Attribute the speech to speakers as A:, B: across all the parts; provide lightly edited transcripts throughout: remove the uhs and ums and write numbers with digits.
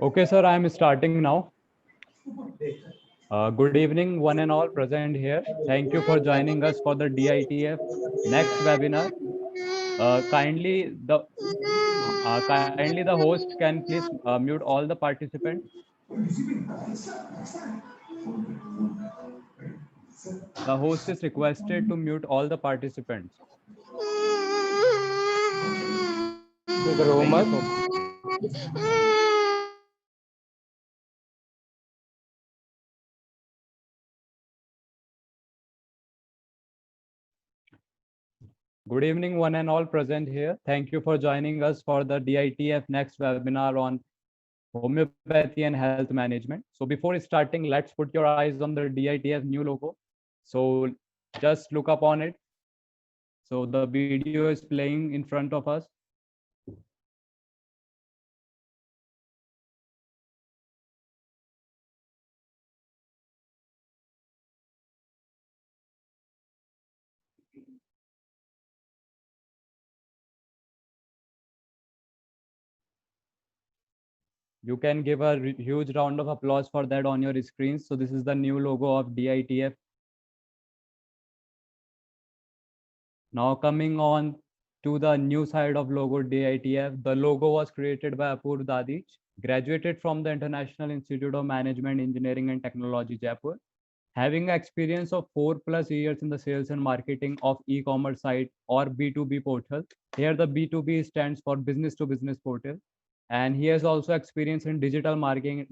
A: Okay, sir, I am starting now. Good evening, one and all present here. Thank you for joining us for the DITF next webinar. Kindly the host can please mute all the participants. The host is requested to mute all the participants. Thank you so much. Good evening, one and all present here. Thank you for joining us for the DITF next webinar on homeopathy and health management. So before starting, let's put your eyes on the DITF new logo. So just look up on it. So the video is playing in front of us. You can give a huge round of applause for that on your screen. So this is the new logo of DITF. Now coming on to the new side of logo DITF, the logo was created by Apur Dadich, graduated from the International Institute of Management, Engineering and Technology, Jaipur, having experience of 4+ years in the sales and marketing of e-commerce site or B2B portal. Here the B2B stands for business to business portal. And he has also experience in digital marketing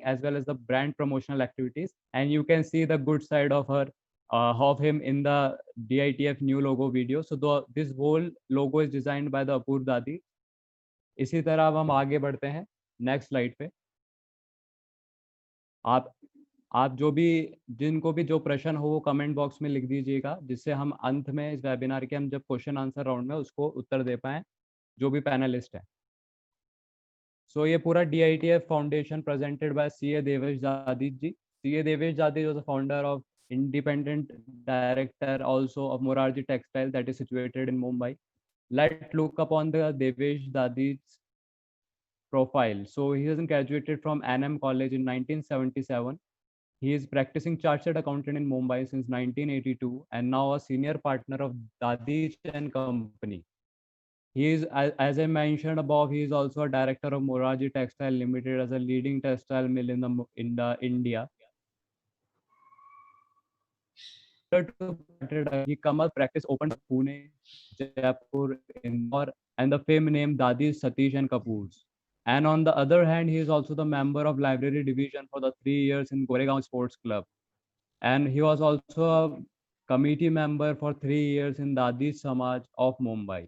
A: as well as the brand promotional activities. And you can see the good side of him in the DITF new logo video. So this whole logo is designed by the Apur Dadi. इसी तरह अब हम आगे बढ़ते हैं next slide पे. आप आप जिनको भी जो प्रश्न हो वो कमेंट बॉक्स में लिख दीजिएगा, जिससे हम अंत में इस वेबिनार के हम जब क्वेश्चन आंसर राउंड में उसको उत्तर दे पाएं जो भी पैनलिस्ट है. So ये पूरा DITF Foundation presented by CA Devesh Dadit ji. CA Devesh Dadit was the founder of independent director also of Morarji Textile that is situated in Mumbai. Let's look upon the Devesh Dadit's profile. So he has graduated from NM College in 1977. He is practicing chartered accountant in Mumbai since 1982 and now a senior partner of Dadich and Company. He is, as I mentioned above, he is also a director of Morarji Textile Limited as a leading textile mill in the India. He come up practice opened Pune, Jaipur, Indore, and the fame name Dadi Satish and Kapoor's. And on the other hand, he is also the member of library division for the 3 years in Goregaon Sports Club. And he was also a committee member for 3 years in Dadi Samaj of Mumbai.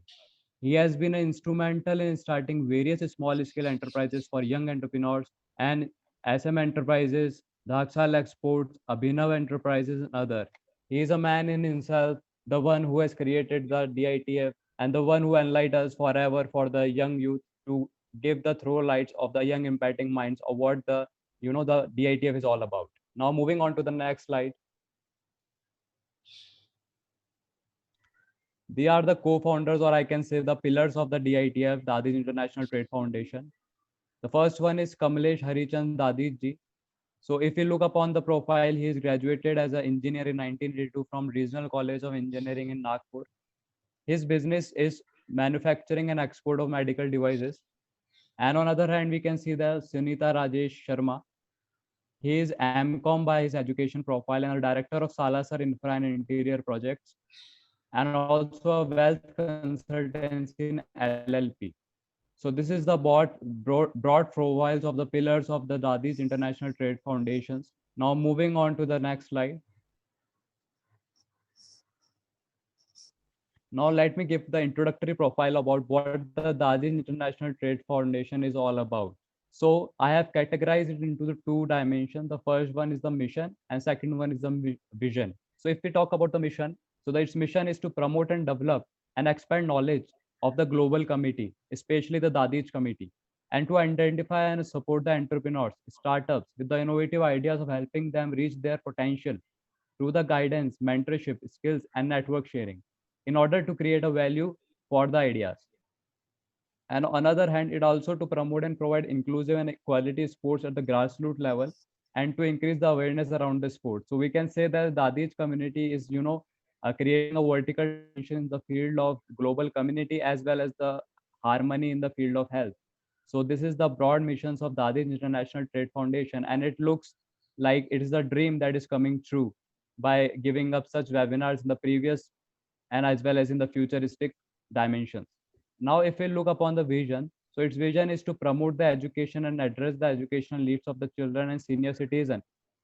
A: He has been instrumental in starting various small-scale enterprises for young entrepreneurs and SM Enterprises, Dhaksal Exports, Abhinav Enterprises, and other. He is a man in himself, the one who has created the DITF and the one who enlightened us forever for the young youth to give the through lights of the young impacting minds of what the DITF is all about. Now moving on to the next slide. They are the co-founders, or I can say the pillars of the DITF, Dadis International Trade Foundation. The first one is Kamlesh Harichand Dadis ji. So if you look upon the profile, he is graduated as an engineer in 1982 from Regional College of Engineering in Nagpur. His business is manufacturing and export of medical devices. And on other hand, we can see the Sunita Rajesh Sharma. He is MCOM by his education profile and a director of Salasar Infra and Interior Projects, and also a wealth consultancy in LLP. So this is the broad profiles of the pillars of the Dadis International Trade Foundations. Now moving on to the next slide. Now let me give the introductory profile about what the Dadis International Trade Foundation is all about. So I have categorized it into the two dimensions. The first one is the mission and second one is the vision. So if we talk about the mission, so its mission is to promote and develop and expand knowledge of the global committee, especially the Dadich committee, and to identify and support the entrepreneurs, startups with the innovative ideas of helping them reach their potential through the guidance, mentorship, skills, and network sharing in order to create a value for the ideas. And on other hand, it also to promote and provide inclusive and quality sports at the grassroots level, and to increase the awareness around the sport. So we can say that the Dadij community is, creating a vertical dimension in the field of global community as well as the harmony in the field of health. So this is the broad missions of Dadij International Trade Foundation, and it looks like it is a dream that is coming true by giving up such webinars in the previous and as well as in the futuristic dimensions. Now, if we look upon the vision, so its vision is to promote the education and address the educational needs of the children and senior citizen.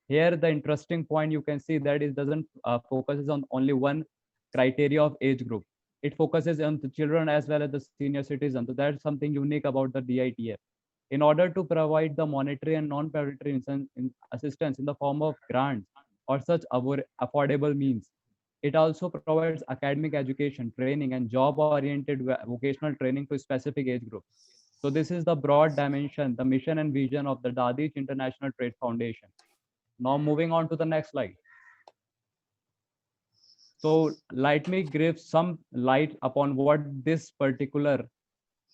A: Here, the interesting point you can see that it doesn't focuses on only one criteria of age group. It focuses on the children as well as the senior citizen. So that's something unique about the DITF. In order to provide the monetary and non-monetary assistance in the form of grants or such affordable means, it also provides academic education, training, and job-oriented vocational training to specific age groups. So this is the broad dimension, the mission and vision of the Dadij International Trade Foundation. Now moving on to the next slide. So let me give some light upon what this particular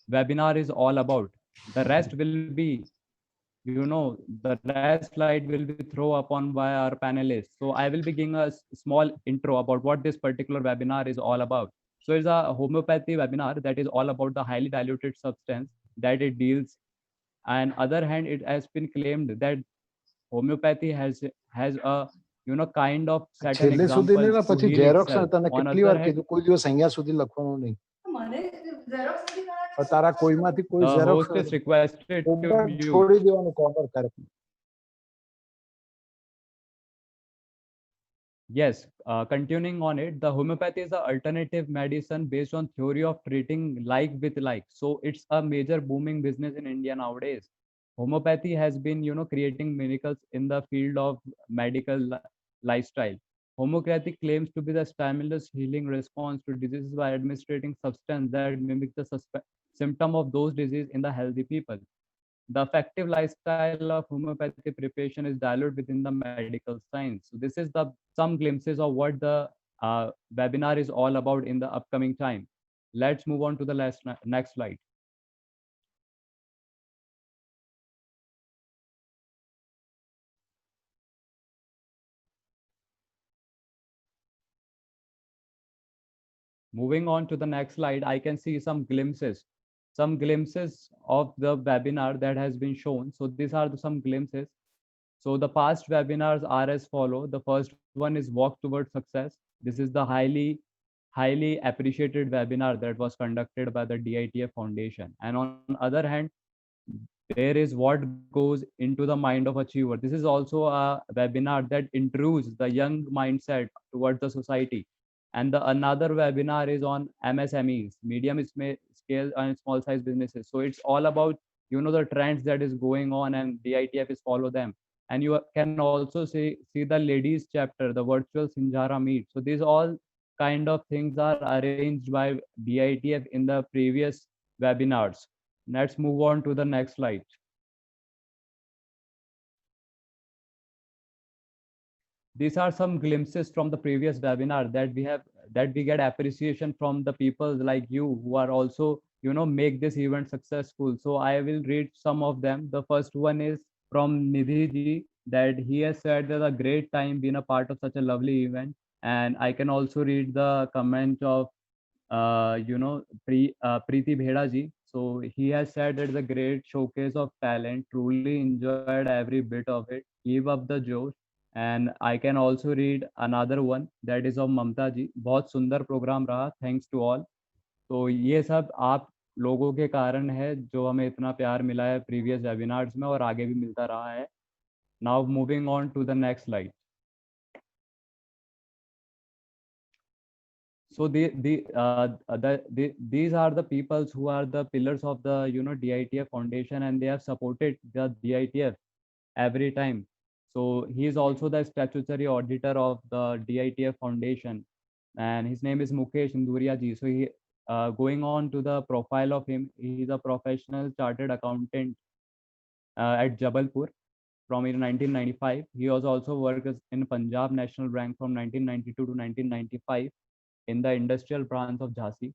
A: webinar is all about. The rest will be, the rest slide will be thrown upon by our panelists. So I will be giving a small intro about what this particular webinar is all about. So it's a homeopathy webinar that is all about the highly diluted substance that it deals. And other hand, it has been claimed that homeopathy has a kind of certain
B: છેલ્લે સુધી નહીં
A: examples
B: ને
A: to
B: પછી
A: heal
B: xerox
A: itself.
B: તને
A: On
B: કેટલી
A: other
B: વાર
A: hand,
B: કીધું કોઈ દિવસ અહીંયા સુધી લખવાનું નહીં તારા કોઈમાંથી કોઈ
A: the
B: xerox
A: host is requested to mute.
B: છોડી દેવાનું કોમર કરે.
A: Yes, continuing on it, the homeopathy is an alternative medicine based on theory of treating like with like. So it's a major booming business in India nowadays. Homeopathy has been, creating miracles in the field of medical lifestyle. Homeopathy claims to be the stimulus healing response to diseases by administering substance that mimic the symptom of those diseases in the healthy people. The effective lifestyle of homeopathy preparation is diluted within the medical science. So this is the some glimpses of what the webinar is all about in the upcoming time. Let's move on to the next slide. Moving on to the next slide, I can see some glimpses of the webinar that has been shown. So these are some glimpses. So the past webinars are as follow. The first one is Walk Towards Success. This is the highly appreciated webinar that was conducted by the DITF Foundation. And on other hand, there is What Goes into the Mind of Achiever. This is also a webinar that introduces the young mindset towards the society. And another webinar is on MSMEs, medium scale and small size businesses. So it's all about, the trends that is going on, and DITF is follow them. And you can also see the ladies chapter, the virtual Sinjara meet. So these all kind of things are arranged by DITF in the previous webinars. Let's move on to the next slide. These are some glimpses from the previous webinar that we get appreciation from the people like you who are also, make this event successful. So I will read some of them. The first one is from Nidhi ji, that he has said that a great time being a part of such a lovely event. And I can also read the comment of Preeti Bheda ji. So he has said that it's a great showcase of talent. Truly enjoyed every bit of it. Keep up the josh. And I can also read another one that is of Mamta ji. बहुत सुंदर programme रहा. Thanks to all. तो ये सब आप लोगों के कारण है जो हमें इतना प्यार मिला है प्रीवियस वेबिनार्स में और आगे भी मिलता रहा है. Now moving on to the next slide. So these are the peoples who are the pillars of the DITF Foundation, and they have supported the DITF every time. So he is also the statutory auditor of the DITF Foundation, and his name is Mukesh Induria ji. So he going on to the profile of him, he is a professional chartered accountant at Jabalpur from 1995. He was also worked in Punjab National Bank from 1992 to 1995 in the industrial branch of Jhansi.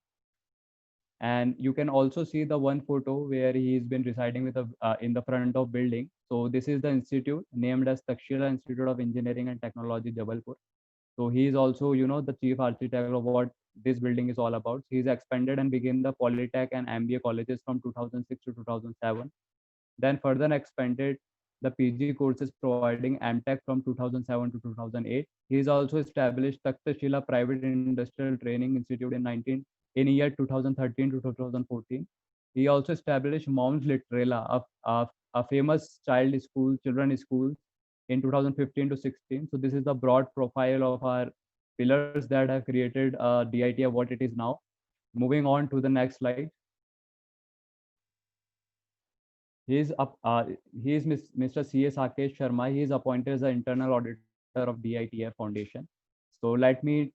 A: And you can also see the one photo where he's been residing with in the front of building. So this is the institute named as Takshila Institute of Engineering and Technology, Jabalpur. So he is also, the chief architect of what this building is all about. He's expanded and began the Polytech and MBA colleges from 2006 to 2007. Then further expanded the PG courses providing MTech from 2007 to 2008. He has also established Takshila Private Industrial Training Institute in year 2013 to 2014. He also established Mount Littrela, a famous children's school in 2015 to 16. So this is the broad profile of our pillars that have created DITF what it is now. Moving on to the next slide. He is Mr. C.S. Akesh Sharma. He is appointed as the internal auditor of DITF Foundation. So let me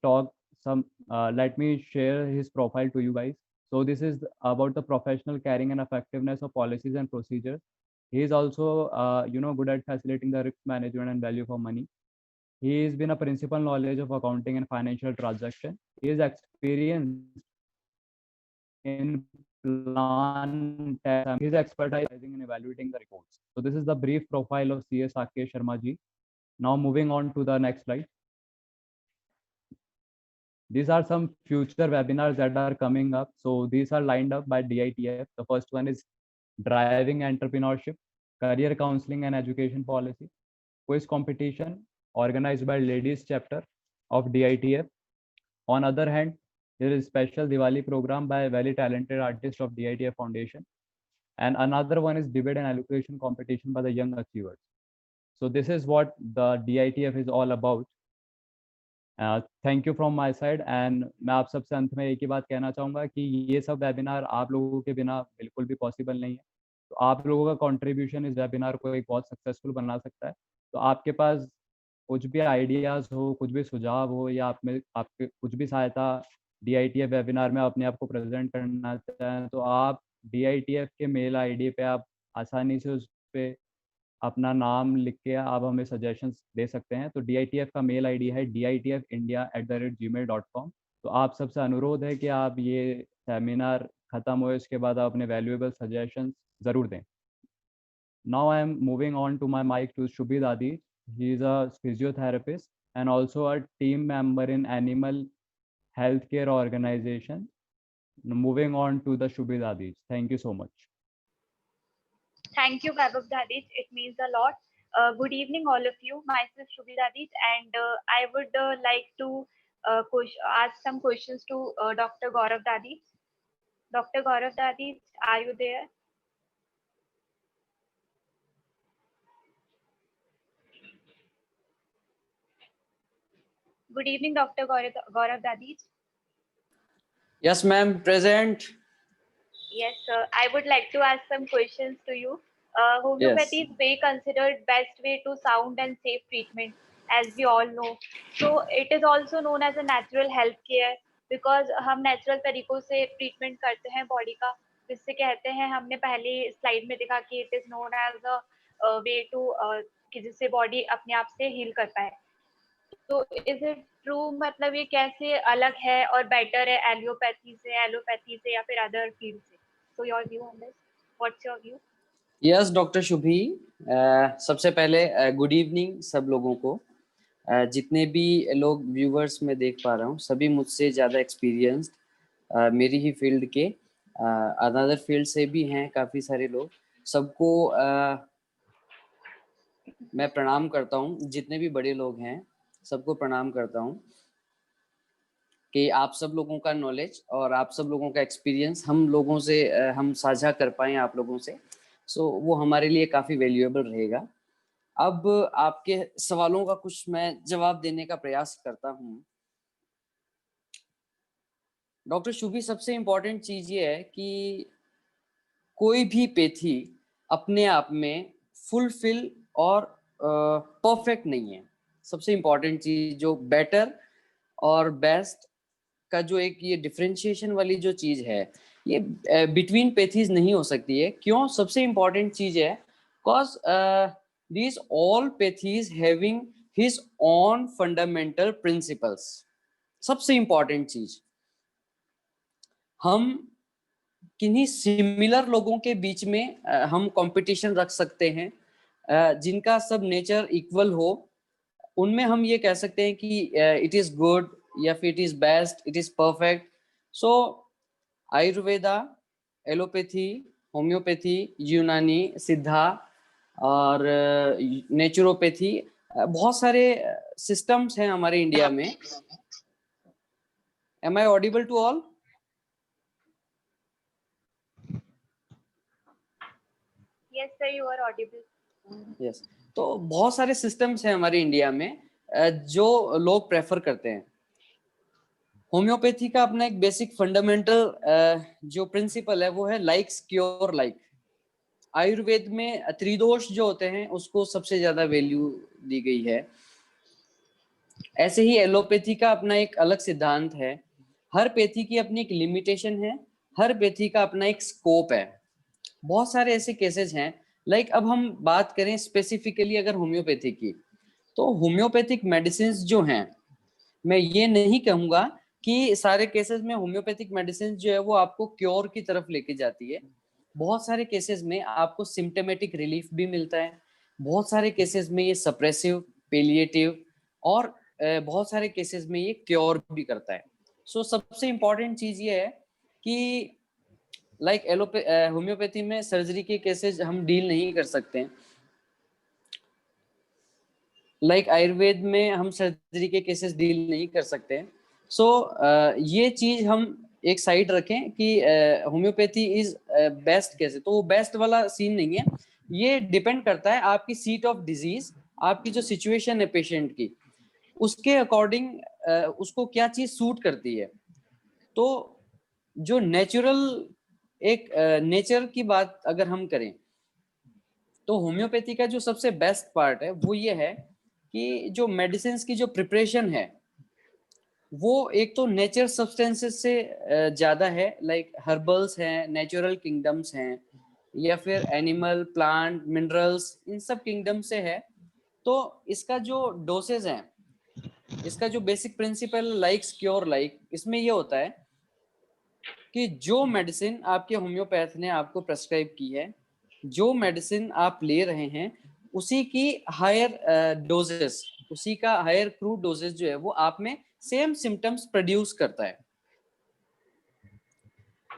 A: share his profile to you guys. So this is about the professional caring and effectiveness of policies and procedures. He is also, good at facilitating the risk management and value for money. He has been a principal knowledge of accounting and financial transaction. He is experienced in plan test. His expertise in evaluating the reports. So this is the brief profile of CS Akesh Sharma ji. Now moving on to the next slide. These are some future webinars that are coming up. So these are lined up by DITF. The first one is driving entrepreneurship, career counseling and education policy, quiz competition organized by ladies chapter of DITF. On other hand, there is special Diwali program by a very talented artist of DITF Foundation. And another one is debate and elocution competition by the young achievers. So this is what the DITF is all about. Thank you from my side and मैं आप सबसे अंत में एक ही बात कहना चाहूँगा कि ये सब वेबिनार आप लोगों के बिना बिल्कुल भी पॉसिबल नहीं है। तो आप लोगों का कंट्रीब्यूशन इस वेबिनार को एक बहुत सक्सेसफुल बना सकता है। तो आपके पास कुछ भी आइडियाज़ हो, कुछ भी सुझाव हो या आपके कुछ भी सहायता DITF वेबिनार में अपने आप को प्रेजेंट करना चाहें तो आप DITF के मेल ID पे आप आसानी से उस पर अपना नाम लिख के आप हमें सजेशंस दे सकते हैं। तो DITF का मेल ID है ditfindia@gmail.com। तो आप सबसे अनुरोध है कि आप ये सेमिनार खत्म हुए उसके बाद आप अपने वैल्यूएबल सजेशंस ज़रूर दें। Now I am moving on to my mic to Shubhi Dadi. He is a physiotherapist and also a team member in animal healthcare organization. Moving on to the Shubhi Dadi. Thank you so much.
C: Thank you, Vaibhav Dadij. It means a lot. Good evening, all of you. Myself, Shubhi Dadij, and I would like to ask some questions to Dr. Gaurav Dadij. Dr. Gaurav Dadij, are you there? Good evening, Dr. Gaurav Dadij.
D: Yes, ma'am, present.
C: Yes, I would like to ask some questions to you. Homeopathy
D: Yes.
C: is way considered best way to sound and safe treatment, as we all know. So it is also known as a natural health care because हम natural तरीकों से treatment करते हैं body का, जिससे कहते हैं हमने पहले slide में देखा कि it is known as a way to कि जिससे body अपने आप से heal कर पाए. तो is it true? मतलब ये कैसे अलग है और better है एलोपैथी से या फिर other field से? So your view on this? What's your view?
D: Yes doctor Shubhi, सबसे पहले गुड इवनिंग सब लोगों को। जितने भी लोग व्यूवर्स में देख पा रहा हूँ सभी मुझसे ज़्यादा एक्सपीरियंस्ड मेरी ही फील्ड के अदर फील्ड से भी हैं काफ़ी सारे लोग। सबको मैं प्रणाम करता हूँ, जितने भी बड़े लोग हैं सबको प्रणाम करता हूँ कि आप सब लोगों का नॉलेज और आप सब लोगों का एक्सपीरियंस हम लोगों से हम साझा कर पाएँ आप लोगों से, सो वो हमारे लिए काफ़ी वैल्यूएबल रहेगा। अब आपके सवालों का कुछ मैं जवाब देने का प्रयास करता हूँ। डॉक्टर शुभी, सबसे इम्पोर्टेंट चीज़ ये है कि कोई भी पैथी अपने आप में फुलफिल और परफेक्ट नहीं है। सबसे इम्पोर्टेंट चीज़ जो बेटर और बेस्ट का जो एक ये डिफरेंशिएशन वाली जो चीज़ है ये बिटवीन पैथीज नहीं हो सकती है। क्यों? सबसे इम्पोर्टेंट चीज़ है because these all pathies having his own fundamental principles। सबसे इम्पोर्टेंट चीज, हम किन्हीं सिमिलर लोगों के बीच में हम कंपटीशन रख सकते हैं, जिनका सब नेचर इक्वल हो, उनमें हम ये कह सकते हैं कि इट इज गुड या फिर it is best, it is perfect. So Ayurveda, allopathy, homeopathy, यूनानी, सिद्धा और नेचुरोपैथी, बहुत सारे सिस्टम्स हैं हमारे इंडिया में। Am I audible to all?
C: Yes, sir, you are audible.
D: Yes. तो बहुत सारे सिस्टम्स हैं हमारे इंडिया में जो लोग प्रेफर करते हैं। होम्योपैथी का अपना एक बेसिक फंडामेंटल जो प्रिंसिपल है वो है लाइक्स क्योर लाइक। आयुर्वेद में त्रिदोष जो होते हैं उसको सबसे ज्यादा वैल्यू दी गई है। ऐसे ही एलोपैथी का अपना एक अलग सिद्धांत है। हर पैथी की अपनी एक लिमिटेशन है, हर पैथी का अपना एक स्कोप है। बहुत सारे ऐसे केसेस हैं। लाइक अब हम बात करें स्पेसिफिकली अगर होम्योपैथी की, तो होम्योपैथिक मेडिसिन जो हैं, मैं ये नहीं कहूंगा कि सारे केसेस में होम्योपैथिक मेडिसिन जो है वो आपको क्योर की तरफ लेके जाती है। बहुत सारे केसेस में आपको सिम्टोमेटिक रिलीफ भी मिलता है, बहुत सारे केसेस में ये सप्रेसिव, पेलिएटिव और बहुत सारे केसेस में ये क्योर भी करता है। सो सबसे इंपॉर्टेंट चीज ये है कि लाइक होम्योपैथी में सर्जरी के केसेस हम डील नहीं कर सकते हैं, लाइक आयुर्वेद में हम सर्जरी के केसेस डील नहीं कर सकते हैं। सो ये चीज हम एक साइड रखें कि होम्योपैथी इज बेस्ट कैसे, तो वो बेस्ट वाला सीन नहीं है। ये डिपेंड करता है आपकी सीट ऑफ डिजीज, आपकी जो सिचुएशन है पेशेंट की, उसके अकॉर्डिंग उसको क्या चीज सूट करती है। तो जो नेचुरल एक नेचर की बात अगर हम करें, तो होम्योपैथी का जो सबसे बेस्ट पार्ट है वो ये है कि जो मेडिसिन की जो प्रिपरेशन है वो एक तो नेचर सब्सटेंसेस से ज्यादा है, लाइक हर्बल्स हैं, नेचुरल किंगडम्स हैं, या फिर एनिमल, प्लांट, मिनरल्स, इन सब किंगडम से है। तो इसका जो डोसेज है, इसका जो basic principle likes cure like, इसमें ये होता है कि जो मेडिसिन आपके होम्योपैथ ने आपको प्रेस्क्राइब की है, जो मेडिसिन आप ले रहे हैं, उसी की हायर डोजेस, उसी का हायर क्रूड डोजेस जो है वो आप में सेम सिम्टम्स प्रोड्यूस करता है।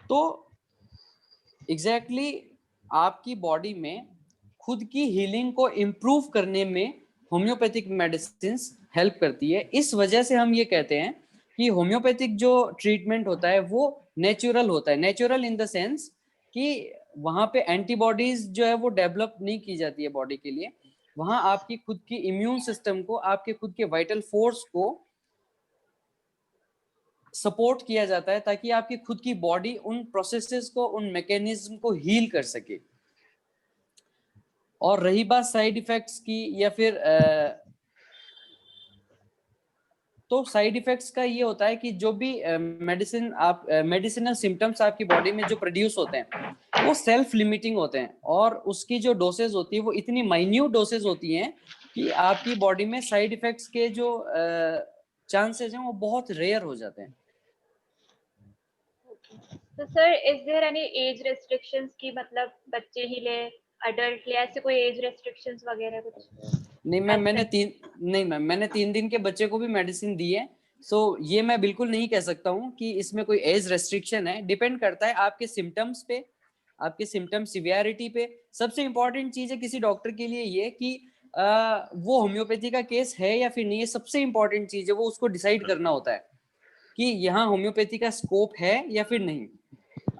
D: तो एग्जैक्टली आपकी बॉडी में खुद की हीलिंग को इम्प्रूव करने में होम्योपैथिक मेडिसिन हेल्प करती है। इस वजह से हम ये कहते हैं कि होम्योपैथिक जो ट्रीटमेंट होता है वो नेचुरल होता है। नेचुरल इन द सेंस कि वहां पे एंटीबॉडीज जो है वो डेवलप नहीं की जाती है बॉडी के लिए, वहां आपकी खुद की इम्यून सिस्टम को, आपके खुद के वाइटल फोर्स को सपोर्ट किया जाता है ताकि आपकी खुद की बॉडी उन प्रोसेसेस को, उन मैकेनिज्म को हील कर सके। और रही बात साइड इफेक्ट्स की या फिर तो साइड इफेक्ट्स का ये होता है कि जो भी मेडिसिनल सिम्टम्स आपकी बॉडी में जो प्रोड्यूस होते हैं वो सेल्फ लिमिटिंग होते हैं, और उसकी जो डोसेज होती है वो इतनी माइन्यूट डोसेज होती हैं कि आपकी बॉडी में साइड इफेक्ट्स के जो चांसेस हैं वो बहुत रेयर हो जाते हैं।
C: तो sir, is there any age restrictions की मतलब बच्चे ही ले, अडल्ट ले, ऐसे कोई एज रेस्ट्रिक्शंस वगैरह कुछ?
D: नहीं मैम, मैंने 3 दिन के बच्चे को भी मेडिसिन दी है। सो ये मैं बिल्कुल नहीं कह सकता हूँ कि इसमें कोई एज रेस्ट्रिक्शन है। डिपेंड करता है आपके सिम्टम्स पे, आपके सिम्टम सिवियरिटी पे। सबसे इंपॉर्टेंट चीज है किसी डॉक्टर के लिए ये कि वो होम्योपैथी का केस है या फिर नहीं है। सबसे इंपॉर्टेंट चीज है वो उसको डिसाइड करना होता है कि यहाँ होम्योपैथी का स्कोप है या फिर नहीं।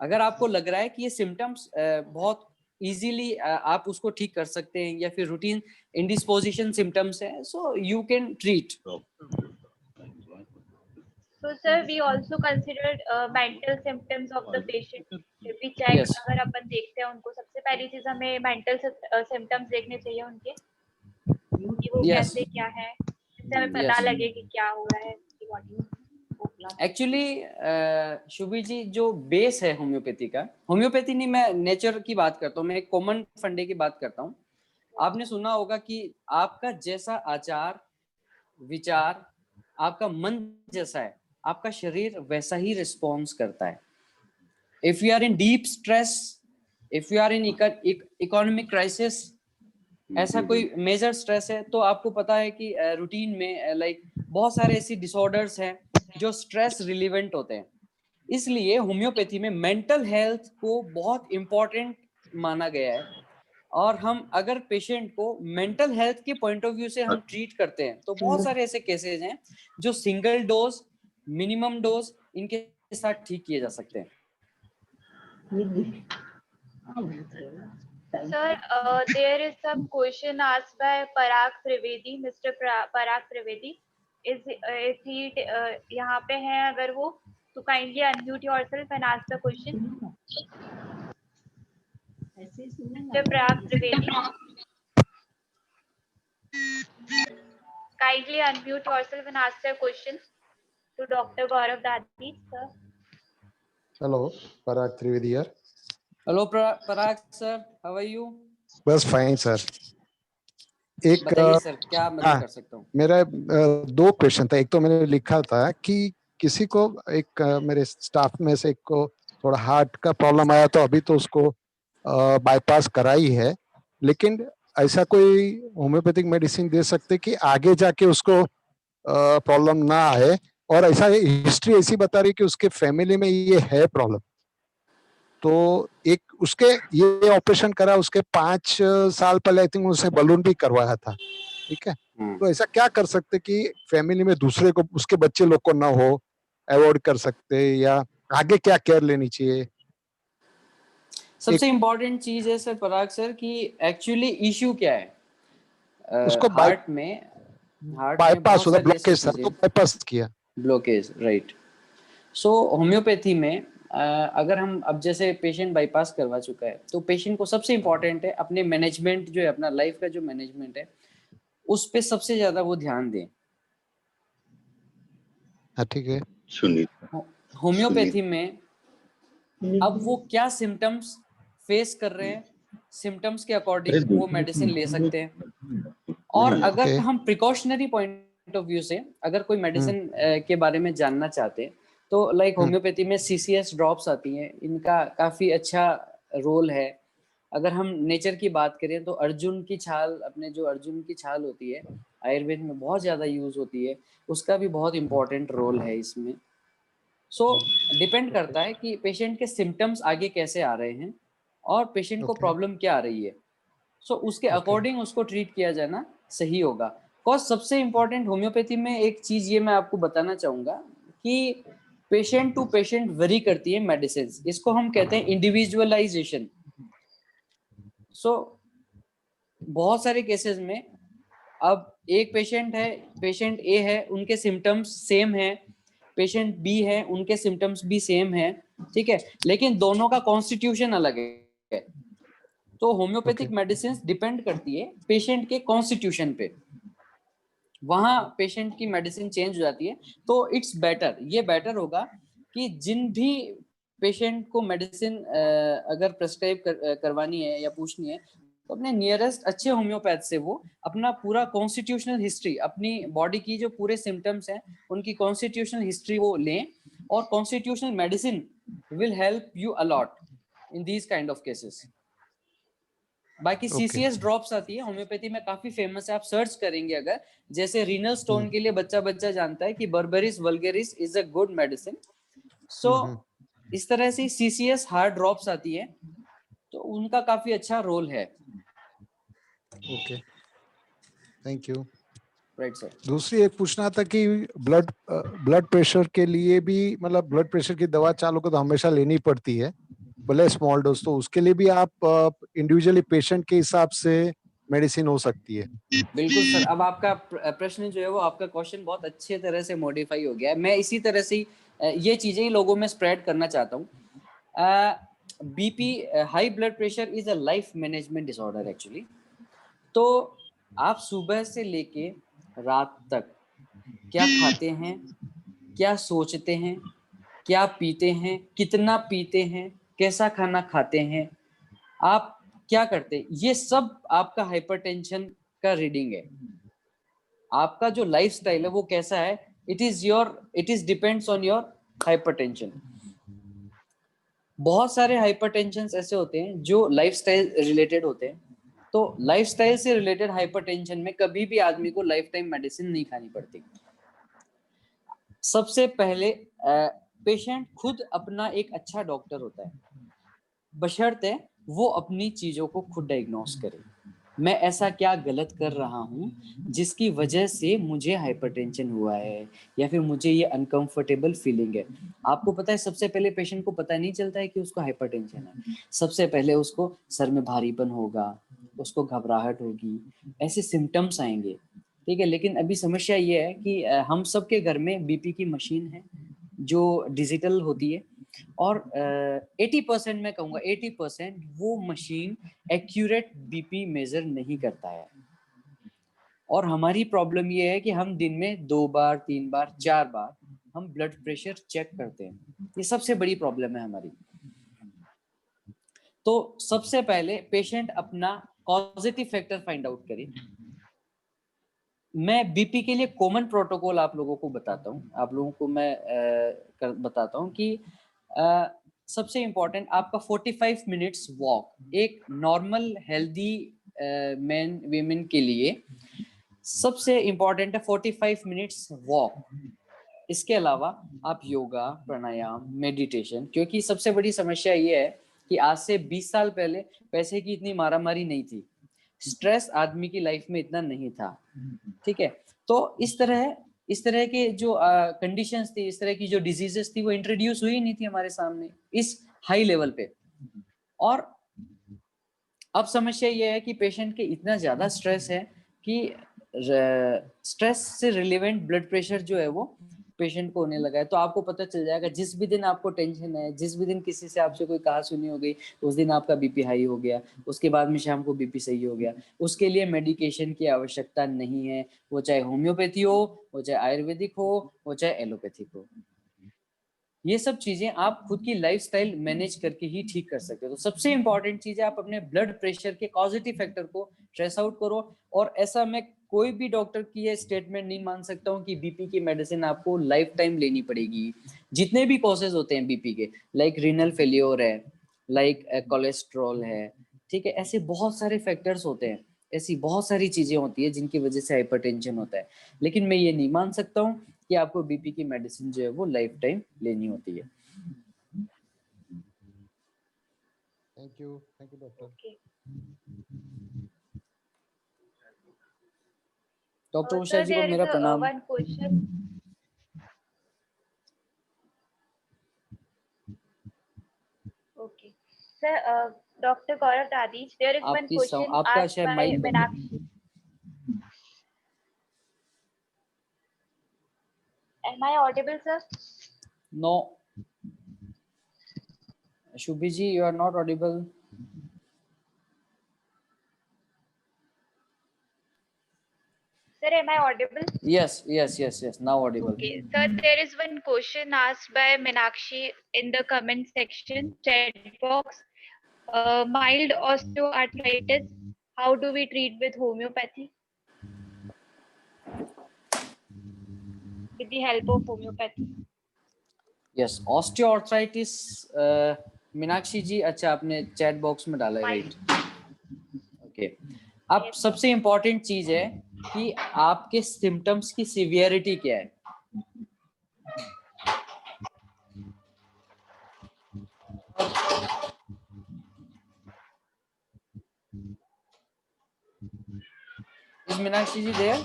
D: अगर आपको लग रहा है कि ये सिम्टम्स बहुत इजीली आप उसको ठीक कर सकते हैं या फिर रूटीन इंडिस्पोजिशन सिम्टम्स है, so you can treat.
C: So sir, we also considered mental symptoms of the patient. We check,
D: Yes.
C: अगर अपन देखते हैं उनको, सबसे पहली चीज हमें मेंटल सिम्टम्स देखने चाहिए उनके कि वो
D: Yes.
C: कैसे क्या है, जिससे हमें पता
D: Yes.
C: लगे कि क्या हो रहा है उनकी बॉडी में।
D: एक्चुअली शुभी जी, जो बेस है होम्योपैथी का, होम्योपैथी नहीं, मैं नेचर की बात करता हूँ, मैं एक कॉमन फंडे की बात करता हूँ। आपने सुना होगा कि आपका जैसा आचार विचार, आपका मन जैसा है, आपका शरीर वैसा ही रिस्पॉन्स करता है। if you are in deep stress, if you are in economic crisis, ऐसा कोई मेजर स्ट्रेस है, तो आपको पता है कि रूटीन में लाइक बहुत सारे ऐसी डिसऑर्डर्स हैं जो स्ट्रेस रिलीवेंट होते हैं। इसलिए होम्योपैथी में मेंटल हेल्थ को बहुत इंपॉर्टेंट माना गया है, और हम अगर पेशेंट को मेंटल हेल्थ के पॉइंट ऑफ व्यू से हम ट्रीट करते हैं तो बहुत सारे ऐसे केसेस हैं जो सिंगल डोज, मिनिमम डोज इनके साथ ठीक किए जा सकते हैं।
C: Sir, there is some question asked by Parag Trivedi, Mr. Parag Trivedi. Is he यहाँ पे है अगर वो, तो kindly unmute yourself and ask the question. Mr. Parag Trivedi. Kindly unmute yourself and ask the question to Dr. Gaurav Dadi, sir.
B: Hello, Parag Trivedi here.
D: Hello Parag sir, how are you?
B: बस fine sir. एक
D: बताइए sir, क्या मदद कर सकता हूँ?
B: मेरा दो क्वेश्चन था। एक तो मैंने लिखा था कि किसी को एक मेरे स्टाफ में से एक को थोड़ा हार्ट का प्रॉब्लम आया, तो अभी तो उसको बाईपास कराई है, लेकिन ऐसा कोई होम्योपैथिक मेडिसिन दे सकते कि आगे जाके उसको प्रॉब्लम ना आए, और ऐसा हिस्ट्री ऐसी बता रही कि उसके फैमिली में ये है प्रॉब्लम। तो एक उसके ये ऑपरेशन करा, उसके 5 साल पहले आई थिंक उसने बलून भी करवाया था, ठीक है। तो ऐसा क्या कर सकते कि फैमिली में दूसरे को, उसके बच्चे लोग को ना हो, अवॉइड कर सकते, या आगे क्या केयर लेनी चाहिए?
D: सबसे इम्पोर्टेंट चीज है सर पराग सर कि एक्चुअली इश्यू क्या है
B: उसको
D: हार्ट में
B: बाईपास हुआ, ब्लॉकेज सर, तो बाईपास किया,
D: ब्लॉकेज, राइट। सो होम्योपैथी में अगर हम अब जैसे पेशेंट बाईपास करवा चुका है तो पेशेंट को सबसे इम्पोर्टेंट है अपने मैनेजमेंट जो है, अपना लाइफ का जो मैनेजमेंट है उस पे सबसे ज्यादा वो ध्यान दें।
B: ठीक है।
D: होम्योपैथी में अब वो क्या सिम्टम्स फेस कर रहे हैं, सिम्टम्स के अकॉर्डिंग वो मेडिसिन ले सकते हैं। और अगर हम प्रिकॉशनरी पॉइंट ऑफ व्यू से अगर कोई मेडिसिन के बारे में जानना चाहते हैं तो लाइक होम्योपैथी में CCS ड्रॉप्स आती हैं, इनका काफी अच्छा रोल है। अगर हम नेचर की बात करें तो अर्जुन की छाल, अपने जो अर्जुन की छाल होती है आयुर्वेद में बहुत ज्यादा यूज होती है, उसका भी बहुत इंपॉर्टेंट रोल है इसमें। सो डिपेंड करता है कि पेशेंट के सिम्टम्स आगे कैसे आ रहे हैं और पेशेंट को प्रॉब्लम क्या आ रही है। सो उसके अकॉर्डिंग उसको ट्रीट किया जाना सही होगा। बिकॉज सबसे इम्पोर्टेंट होम्योपैथी में एक चीज ये मैं आपको बताना चाहूंगा कि पेशेंट टू पेशेंट वेरी करती है मेडिसिन, इसको हम कहते हैं इंडिविजुअलाइजेशन। सो बहुत सारे केसेस में अब एक पेशेंट है, पेशेंट ए है, उनके सिम्टम्स सेम है, पेशेंट बी है, उनके सिम्टम्स भी सेम है, ठीक है, लेकिन दोनों का कॉन्स्टिट्यूशन अलग है। तो होम्योपैथिक मेडिसिन डिपेंड करती है पेशेंट के कॉन्स्टिट्यूशन पे, वहां पेशेंट की मेडिसिन चेंज हो जाती है। तो इट्स बेटर, ये बेटर होगा कि जिन भी पेशेंट को मेडिसिन अगर प्रेस्क्राइब करवानी है या पूछनी है तो अपने नियरेस्ट अच्छे होम्योपैथ से वो अपना पूरा कॉन्स्टिट्यूशनल हिस्ट्री, अपनी बॉडी की जो पूरे सिम्टम्स हैं उनकी कॉन्स्टिट्यूशनल हिस्ट्री वो लें, और constitutional medicine will help you a lot in these kind of cases. बाकी CCS ड्रॉप्स आती है होम्योपैथी में, काफी फेमस है, आप सर्च करेंगे अगर, जैसे रीनल स्टोन के लिए बच्चा जानता है कि Berberis vulgaris is a good medicine. So इस तरह से CCS हार्ड ड्रॉप्स आती है तो उनका काफी अच्छा रोल है।
B: Okay, thank you.
D: Right sir.
B: दूसरी एक पूछना था कि ब्लड प्रेशर के लिए भी, मतलब ब्लड प्रेशर की दवा चालू को तो हमेशा लेनी पड़ती है, भले स्मॉल डोज, तो उसके लिए भी आप इंडिविजुअली पेशेंट के हिसाब से मेडिसिन हो सकती है?
D: बिल्कुल सर, अब आपका प्रश्न जो है वो, आपका क्वेश्चन बहुत अच्छे तरह से मॉडिफाई हो गया है। मैं इसी तरह से ये चीजें ही लोगों में स्प्रेड करना चाहता हूँ। BP, high blood pressure is a life management disorder actually. तो आप सुबह से लेके रात तक क्या खाते हैं, क्या सोचते हैं, क्या पीते हैं, कितना पीते हैं, कैसा खाना खाते हैं, आप क्या करते हैं, ये सब आपका हाइपरटेंशन का रीडिंग है। आपका जो लाइफस्टाइल है वो कैसा है, it is depends on your hypertension. बहुत सारे हाइपरटेंशन ऐसे होते हैं जो लाइफस्टाइल रिलेटेड होते हैं। तो लाइफस्टाइल से रिलेटेड हाइपरटेंशन में कभी भी आदमी को लाइफ टाइम मेडिसिन नहीं खानी पड़ती। सबसे पहले पेशेंट खुद अपना एक अच्छा डॉक्टर होता है, बशर्ते वो अपनी चीजों को खुद डायग्नोस करे। मैं ऐसा क्या गलत कर रहा हूँ जिसकी वजह से मुझे हाइपरटेंशन हुआ है या फिर मुझे ये अनकंफर्टेबल फीलिंग है। आपको पता है सबसे पहले पेशेंट को पता नहीं चलता है कि उसको हाइपरटेंशन है। सबसे पहले उसको सर में भारीपन होगा, उसको घबराहट होगी, ऐसे सिम्टम्स आएंगे, ठीक है। लेकिन अभी समस्या ये है कि हम सबके घर में बीपी की मशीन है जो डिजिटल होती है और 80% मैं कहूँगा 80% वो मशीन एक्यूरेट बीपी मेजर नहीं करता है। और हमारी प्रॉब्लम ये है कि हम दिन में 2 बार 3 बार 4 बार हम ब्लड प्रेशर चेक करते हैं। ये सबसे बड़ी प्रॉब्लम है हमारी। तो सबसे पहले पेशेंट अपना पॉजिटिव फैक्टर फाइंड आउट करे। मैं बीपी के लिए कॉमन प्रोटोकॉल आप लोगों को बताता हूँ, आप लोगों को मैं बताता हूँ कि सबसे इम्पोर्टेंट आपका 45 मिनट्स वॉक एक नॉर्मल हेल्दी मैन वीमेन के लिए सबसे इम्पोर्टेंट है 45 मिनट्स वॉक। इसके अलावा आप योगा, प्राणायाम, मेडिटेशन, क्योंकि सबसे बड़ी समस्या ये है कि आज से 20 साल पहले पैसे की इतनी मारामारी नहीं थी, स्ट्रेस आदमी की लाइफ में इतना नहीं था, ठीक है। तो इस तरह के जो कंडीशंस थी, इस तरह की जो डिजीजेस थी वो इंट्रोड्यूस हुई नहीं थी हमारे सामने इस हाई लेवल पे। और अब समस्या ये है कि पेशेंट के इतना ज्यादा स्ट्रेस है कि स्ट्रेस से रिलेवेंट ब्लड प्रेशर जो है वो पेशेंट को होने लगा है। तो आपको पता चल जाएगा जिस भी दिन आपको टेंशन है, जिस भी दिन किसी से आपसे कोई कहा सुनी हो गई, उस दिन आपका बीपी हाई हो गया, उसके बाद में शाम को बीपी सही हो गया। उसके लिए मेडिकेशन की आवश्यकता नहीं है, वो चाहे होम्योपैथी हो, वो चाहे आयुर्वेदिक हो, वो चाहे एलोपैथिक हो। ये सब चीजें आप खुद की लाइफस्टाइल मैनेज करके ही ठीक कर सकते हो। तो सबसे इंपॉर्टेंट चीज है आप अपने ब्लड प्रेशर के पॉजिटिव फैक्टर को ट्रेस आउट करो। और ऐसा मैं कोई भी डॉक्टर की ये स्टेटमेंट नहीं मान सकता हूँ कि बीपी की मेडिसिन आपको लाइफ टाइम लेनी पड़ेगी। जितने भी कॉजेज होते हैं बीपी के, लाइक रीनल फेलियोर है, लाइक कोलेस्ट्रॉल है, ठीक है, ऐसे बहुत सारे फैक्टर्स होते हैं, ऐसी बहुत सारी चीजें होती है जिनकी वजह से हाइपरटेंशन होता है। लेकिन मैं ये नहीं मान सकता हूँ कि आपको बीपी की मेडिसिन जो है वो लाइफ टाइम लेनी होती है।
B: Thank you doctor.
D: Doctor Usha जी को मेरा प्रणाम।
C: one question. Okay, sir. Dr. Gaurav Dadish, there is one question asked by Meenakshi. Am I audible, sir?
D: No. Shubhi ji, you are not audible.
C: Sir, am I audible?
D: Yes. Now audible.
C: Okay, sir. There is one question asked by Meenakshi in the comment section chat box. Mild osteoarthritis. How do we treat with homeopathy? With the help of homeopathy.
D: Yes, osteoarthritis. Meenakshi जी, अच्छा आपने chat box में डाला है, right? Okay. अब सबसे important चीज है कि आपके सिम्टम्स की सीवियरिटी क्या है। Is Meenakshi ji there?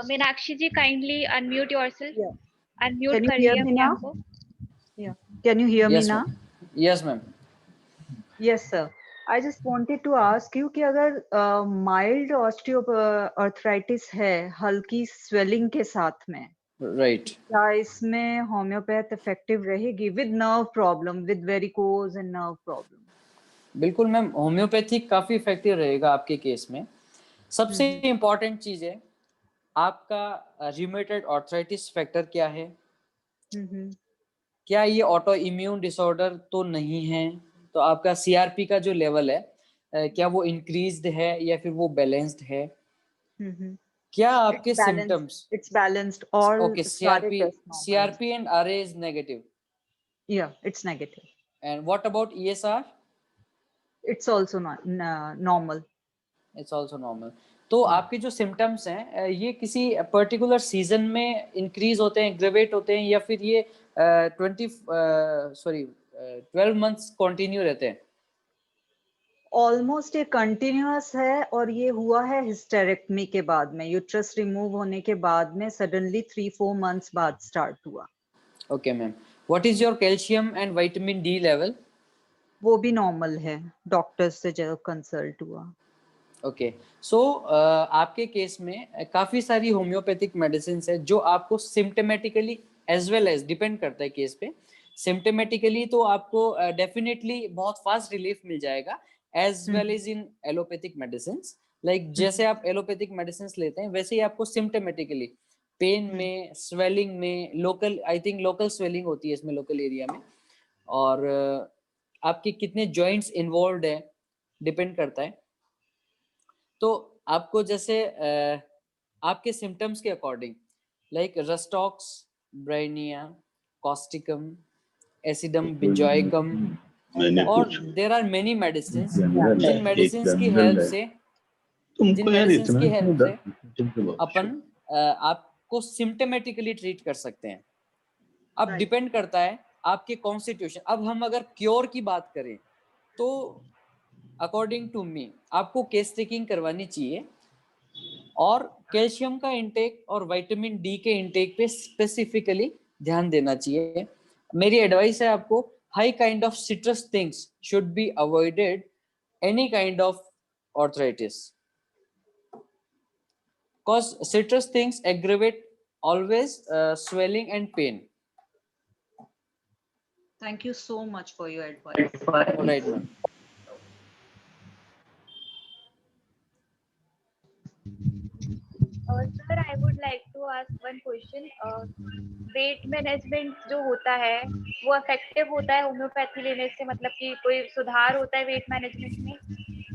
C: Meenakshi ji, kindly unmute yourself.
E: Yeah.
C: Unmute
E: Can you
C: करिए
E: hear me
C: अपने
E: now?
C: आप को।
E: Yeah. Can you hear me now?
D: Yes, ma'am.
E: Yes, sir. I just wanted to ask you कि अगर mild osteoarthritis है हल्की swelling के साथ में,
D: Right.
E: क्या इसमें homeopath effective रहेगी with nerve problem, with varicose and nerve problem?
D: बिल्कुल मैम, होम्योपैथिक काफी इफेक्टिव रहेगा आपके केस में। सबसे इम्पोर्टेंट चीज है आपका रियूमेटॉइड आर्थराइटिस फैक्टर क्या है, क्या ये ऑटो इम्यून डिसऑर्डर तो नहीं है, तो आपका सीआरपी का जो लेवल है क्या वो इंक्रीज्ड है या फिर वो बैलेंस्ड है, क्या आपके
E: It's balanced.
D: Symptoms?
E: It's balanced. All
D: Okay,
E: सारे
D: CRP,
E: tests normal.
D: CRP and RA is negative.
E: Yeah, it's negative.
D: And what about ESR?
E: It's also not normal.
D: It's also normal. तो आपके जो सिम्टम्स हैं ये किसी पर्टिकुलर सीजन में increase होते हैं, एग्रेवेट होते हैं, या फिर ये 12 मंथ्स कंटिन्यू रहते हैं?
E: ऑलमोस्ट ये कंटिन्यूअस है, और ये हुआ है हिस्टेरेक्टमी के बाद में, यूट्रस रिमूव होने के बाद में सडनली 3-4 मंथ्स बाद स्टार्ट हुआ।
D: Okay ma'am, what is your calcium and vitamin D level?
E: वो भी नॉर्मल है, डॉक्टर से जब कंसल्ट हुआ।
D: ओके, सो आपके केस में काफी सारी होम्योपैथिक मेडिसिन है जो आपको symptomatically as well as, depend करता है केस पे, सिम्टोमेटिकली तो आपको डेफिनेटली बहुत फास्ट रिलीफ मिल जाएगा, as well as in allopathic medicine. Like जैसे आप एलोपैथिक मेडिसिन लेते हैं वैसे ही आपको सिम्टोमेटिकली पेन में, स्वेलिंग में, local, I think local swelling होती है इसमें, लोकल एरिया में, और आपके कितने जॉइंट्स इन्वॉल्व है डिपेंड करता है। तो आपको जैसे आपके सिम्टम्स के according, like rhus tox, bryonia, causticum, acidum benzoicum, और देयर आर मेनी मेडिसिन्स, जिन मेडिसिन्स की हेल्प से अपन आपको सिम्टोमेटिकली ट्रीट कर सकते हैं। अब डिपेंड करता है आपके कॉन्स्टिट्यूशन। अब हम अगर क्योर की बात करें तो अकॉर्डिंग टू मी आपको केस टेकिंग करवानी चाहिए, और कैल्शियम का इंटेक और विटामिन डी के इंटेक पे स्पेसिफिकली ध्यान देना चाहिए। मेरी एडवाइस है आपको, high kind of citrus things should be avoided any kind of arthritis, cause citrus things aggravate always swelling and pain.
E: Thank you so much for your advice.
D: All right, ma'am.
C: Sir, I would like to ask one question. Weight management जो होता है वो effective होता है homeopathy लेने से, मतलब कि कोई सुधार होता है वेट मैनेजमेंट में?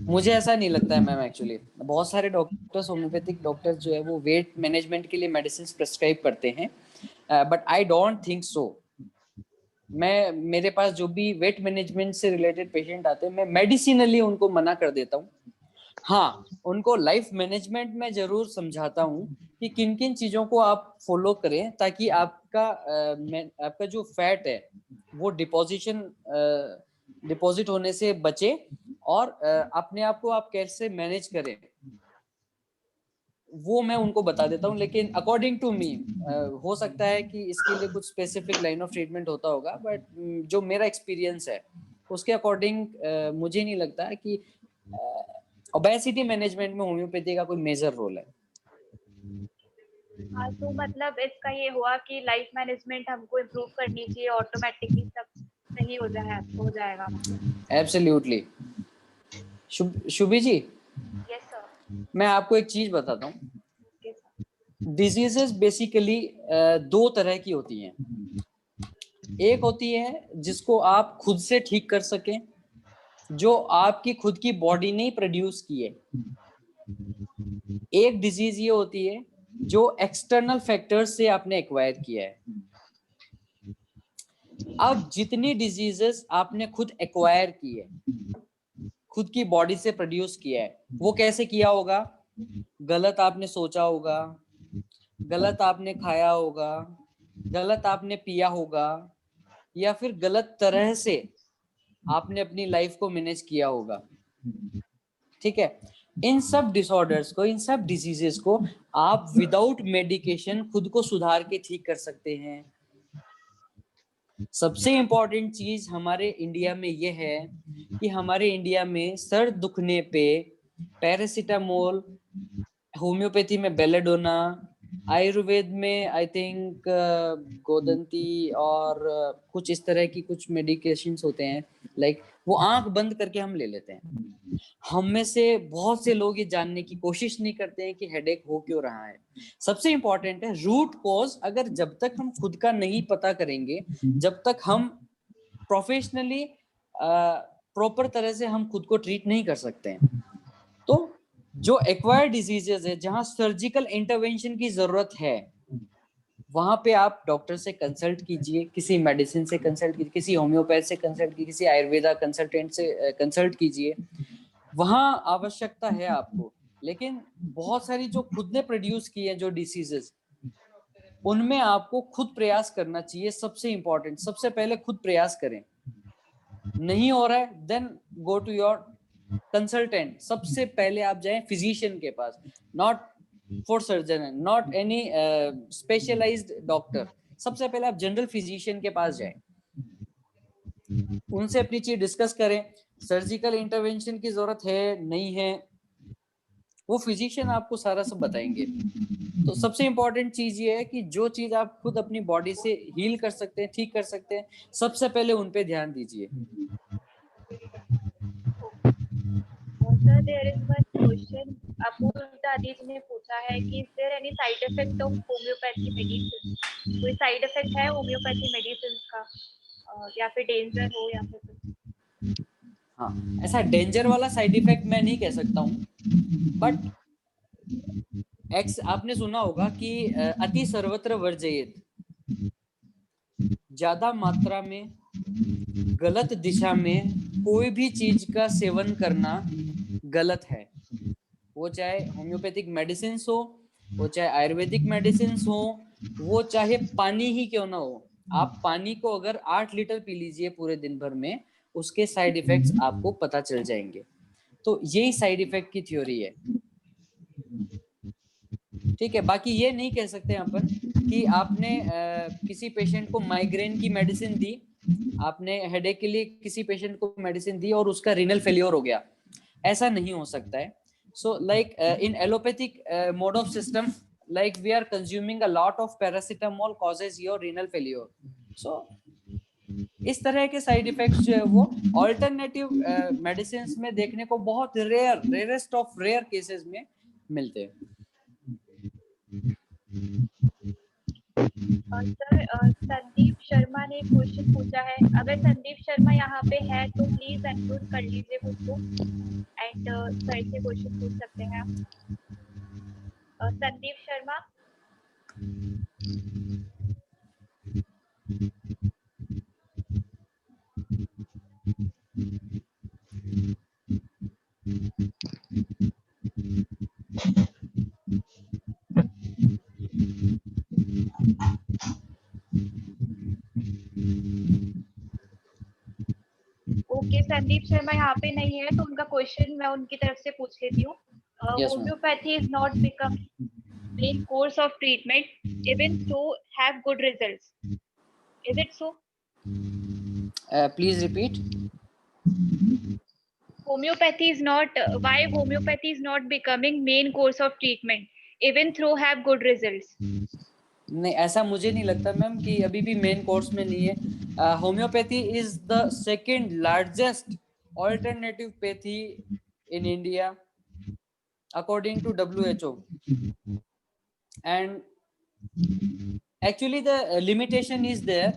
D: मुझे ऐसा नहीं लगता है मैम। एक्चुअली बहुत सारे डॉक्टर्स, होम्योपैथिक डॉक्टर्स जो है वो वेट मैनेजमेंट के लिए मेडिसिन प्रेस्क्राइब करते हैं, but I don't think so. मेरे पास जो भी वेट मैनेजमेंट से रिलेटेड पेशेंट आते हैं, मैं मेडिसिनली उनको मना कर देता हूँ। हाँ, उनको लाइफ मैनेजमेंट में जरूर समझाता हूँ कि किन किन चीजों को आप फॉलो करें ताकि आपका जो फैट है वो डिपॉजिट होने से बचे, और अपने आप को आप कैसे मैनेज करें वो मैं उनको बता देता हूँ। लेकिन अकॉर्डिंग टू मी हो सकता है कि इसके लिए कुछ स्पेसिफिक लाइन ऑफ ट्रीटमेंट होता होगा, बट जो मेरा एक्सपीरियंस है उसके अकॉर्डिंग मुझे नहीं लगता है कि ओबेसिटी मैनेजमेंट में होम्योपैथी का कोई मेजर रोल है।
C: हाँ, तो मतलब इसका ये हुआ कि लाइफ मैनेजमेंट हमको इम्प्रूव करनी चाहिए, ऑटोमेटिकली सब सही हो जाएगा।
D: एब्सोल्युटली। शुभी जी,
C: यस सर।
D: मैं आपको एक चीज बताता हूँ। डिजीजेस बेसिकली दो तरह की होती हैं। एक होती है जिसको आप खुद से ठीक कर सकें, जो आपकी खुद की बॉडी ने प्रोड्यूस की है। एक डिजीज ये होती है जो एक्सटर्नल फैक्टर्स से आपने एक्वायर किया है। अब जितनी डिजीजेस आपने खुद एक्वायर की है, खुद की बॉडी से प्रोड्यूस किया है, वो कैसे किया होगा? गलत आपने सोचा होगा, गलत आपने खाया होगा, गलत आपने पिया होगा, या फिर गलत तरह से आपने अपनी लाइफ को मैनेज किया होगा। ठीक है, इन सब डिसऑर्डर्स को, इन सब डिजीजेस को आप विदाउट मेडिकेशन खुद को सुधार के ठीक कर सकते हैं। सबसे इंपॉर्टेंट चीज हमारे इंडिया में ये है कि हमारे इंडिया में सर दुखने पे पैरासीटामोल, होम्योपैथी में बेलेडोना, आयुर्वेद में आई थिंक गोदंती, और कुछ इस तरह की कुछ मेडिकेशंस होते हैं, लाइक वो आंख बंद करके हम ले लेते हैं। हम में से बहुत से लोग ये जानने की कोशिश नहीं करते हैं कि हेडेक हो क्यों रहा है। सबसे इंपॉर्टेंट है रूट कॉज। अगर जब तक हम खुद का नहीं पता करेंगे, जब तक हम प्रोफेशनली प्रॉपर तरह से हम खुद को ट्रीट नहीं कर सकते हैं। तो जो एक्वायर्ड डिजीजेस है, जहां सर्जिकल इंटरवेंशन की जरूरत है, वहां पे आप डॉक्टर से कंसल्ट कीजिए, किसी मेडिसिन से कंसल्ट कीजिए, किसी होम्योपैथ से कंसल्ट कीजिए, किसी आयुर्वेदा कंसल्टेंट से कंसल्ट कीजिए, वहां आवश्यकता है आपको। लेकिन बहुत सारी जो खुद ने प्रोड्यूस की है जो डिसीजेस, उनमें आपको खुद प्रयास करना चाहिए। सबसे इंपॉर्टेंट, सबसे पहले खुद प्रयास करें। नहीं हो रहा है, then go to your consultant. सबसे पहले आप जाएं फिजिशियन के पास, not for surgeon, not any specialised doctor. सबसे पहले आप जनरल फिजिशियन के पास जाएं, उनसे अपनी चीज डिस्कस करें। सर्जिकल इंटरवेंशन की जरूरत है नहीं है, वो फिजिशियन आपको सारा सब बताएंगे। तो सबसे इंपॉर्टेंट चीज ये है कि जो चीज आप खुद अपनी बॉडी से हील कर सकते हैं, ठीक कर सकते हैं, सबसे पहले उन पे ध्यान दीजिए।
C: Sir, there is one question. अपूर्व दादी जी ने पूछा है कि is there any side effect of homeopathy medicine? कोई साइड इफेक्ट है होम्योपैथी मेडिसिन का, या फिर डेंजर हो या फिर कुछ?
D: हाँ, ऐसा डेंजर वाला साइड इफेक्ट मैं नहीं कह सकता हूँ, बट आपने सुना होगा कि अति सर्वत्र वर्जयेत, ज्यादा मात्रा में गलत दिशा में कोई भी चीज का सेवन करना गलत है। वो चाहे होम्योपैथिक मेडिसिन हो, वो चाहे आयुर्वेदिक मेडिसिन हो, वो चाहे पानी ही क्यों ना हो। आप पानी को अगर 8 लीटर पी लीजिए पूरे दिन भर में, उसके साइड इफेक्ट्स आपको पता चल जाएंगे। तो यही साइड इफेक्ट की थ्योरी है। ठीक है, बाकी ये नहीं कह सकते यहाँ पर कि आपने किसी पेशेंट को माइग्रेन की मेडिसिन दी, आपने हेडेक के लिए किसी पेशेंट को मेडिसिन दी और उसका रीनल फेलियर हो गया, ऐसा नहीं हो सकता है। So like in allopathic mode of system, like we are consuming a lot of paracetamol causes your renal failure. So इस तरह के साइड इफेक्ट्स जो है वो ऑल्टरनेटिव मेडिसिन में देखने को बहुत रेयरेस्ट ऑफ रेयर केसेस में मिलते हैं।
C: सर, संदीप शर्मा ने क्वेश्चन पूछा है, अगर संदीप शर्मा यहाँ पे है तो प्लीज अनम्यूट कर लीजिए खुद को एंड सर से क्वेश्चन पूछ सकते हैं आप। संदीप शर्मा। ओके, संदीप शर्मा यहाँ पे नहीं है तो उनका क्वेश्चन मैं उनकी तरफ से पूछ लेती हूँ। Homeopathy is not become main course of treatment, even so have good results. Is it so?
D: Please repeat.
C: Homeopathy is not, why homeopathy is not becoming main course of treatment, even though have good results?
D: नहीं, ऐसा मुझे नहीं लगता ma'am कि अभी भी main course में नहीं है। Homeopathy is the second largest alternative pathy in India according to WHO, and actually the limitation is there,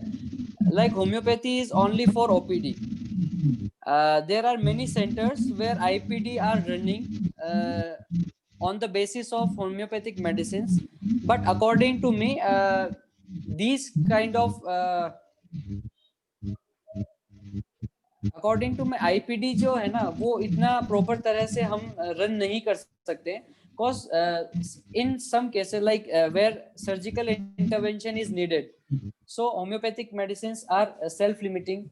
D: like homeopathy is only for OPD. There are many centers where IPD are running on the basis of homeopathic medicines, but according to me these kind of according to मैं IPD जो है ना वो इतना proper तरह से हम run नहीं कर सकते, because in some cases like where surgical intervention is needed, so homeopathic medicines are self limiting.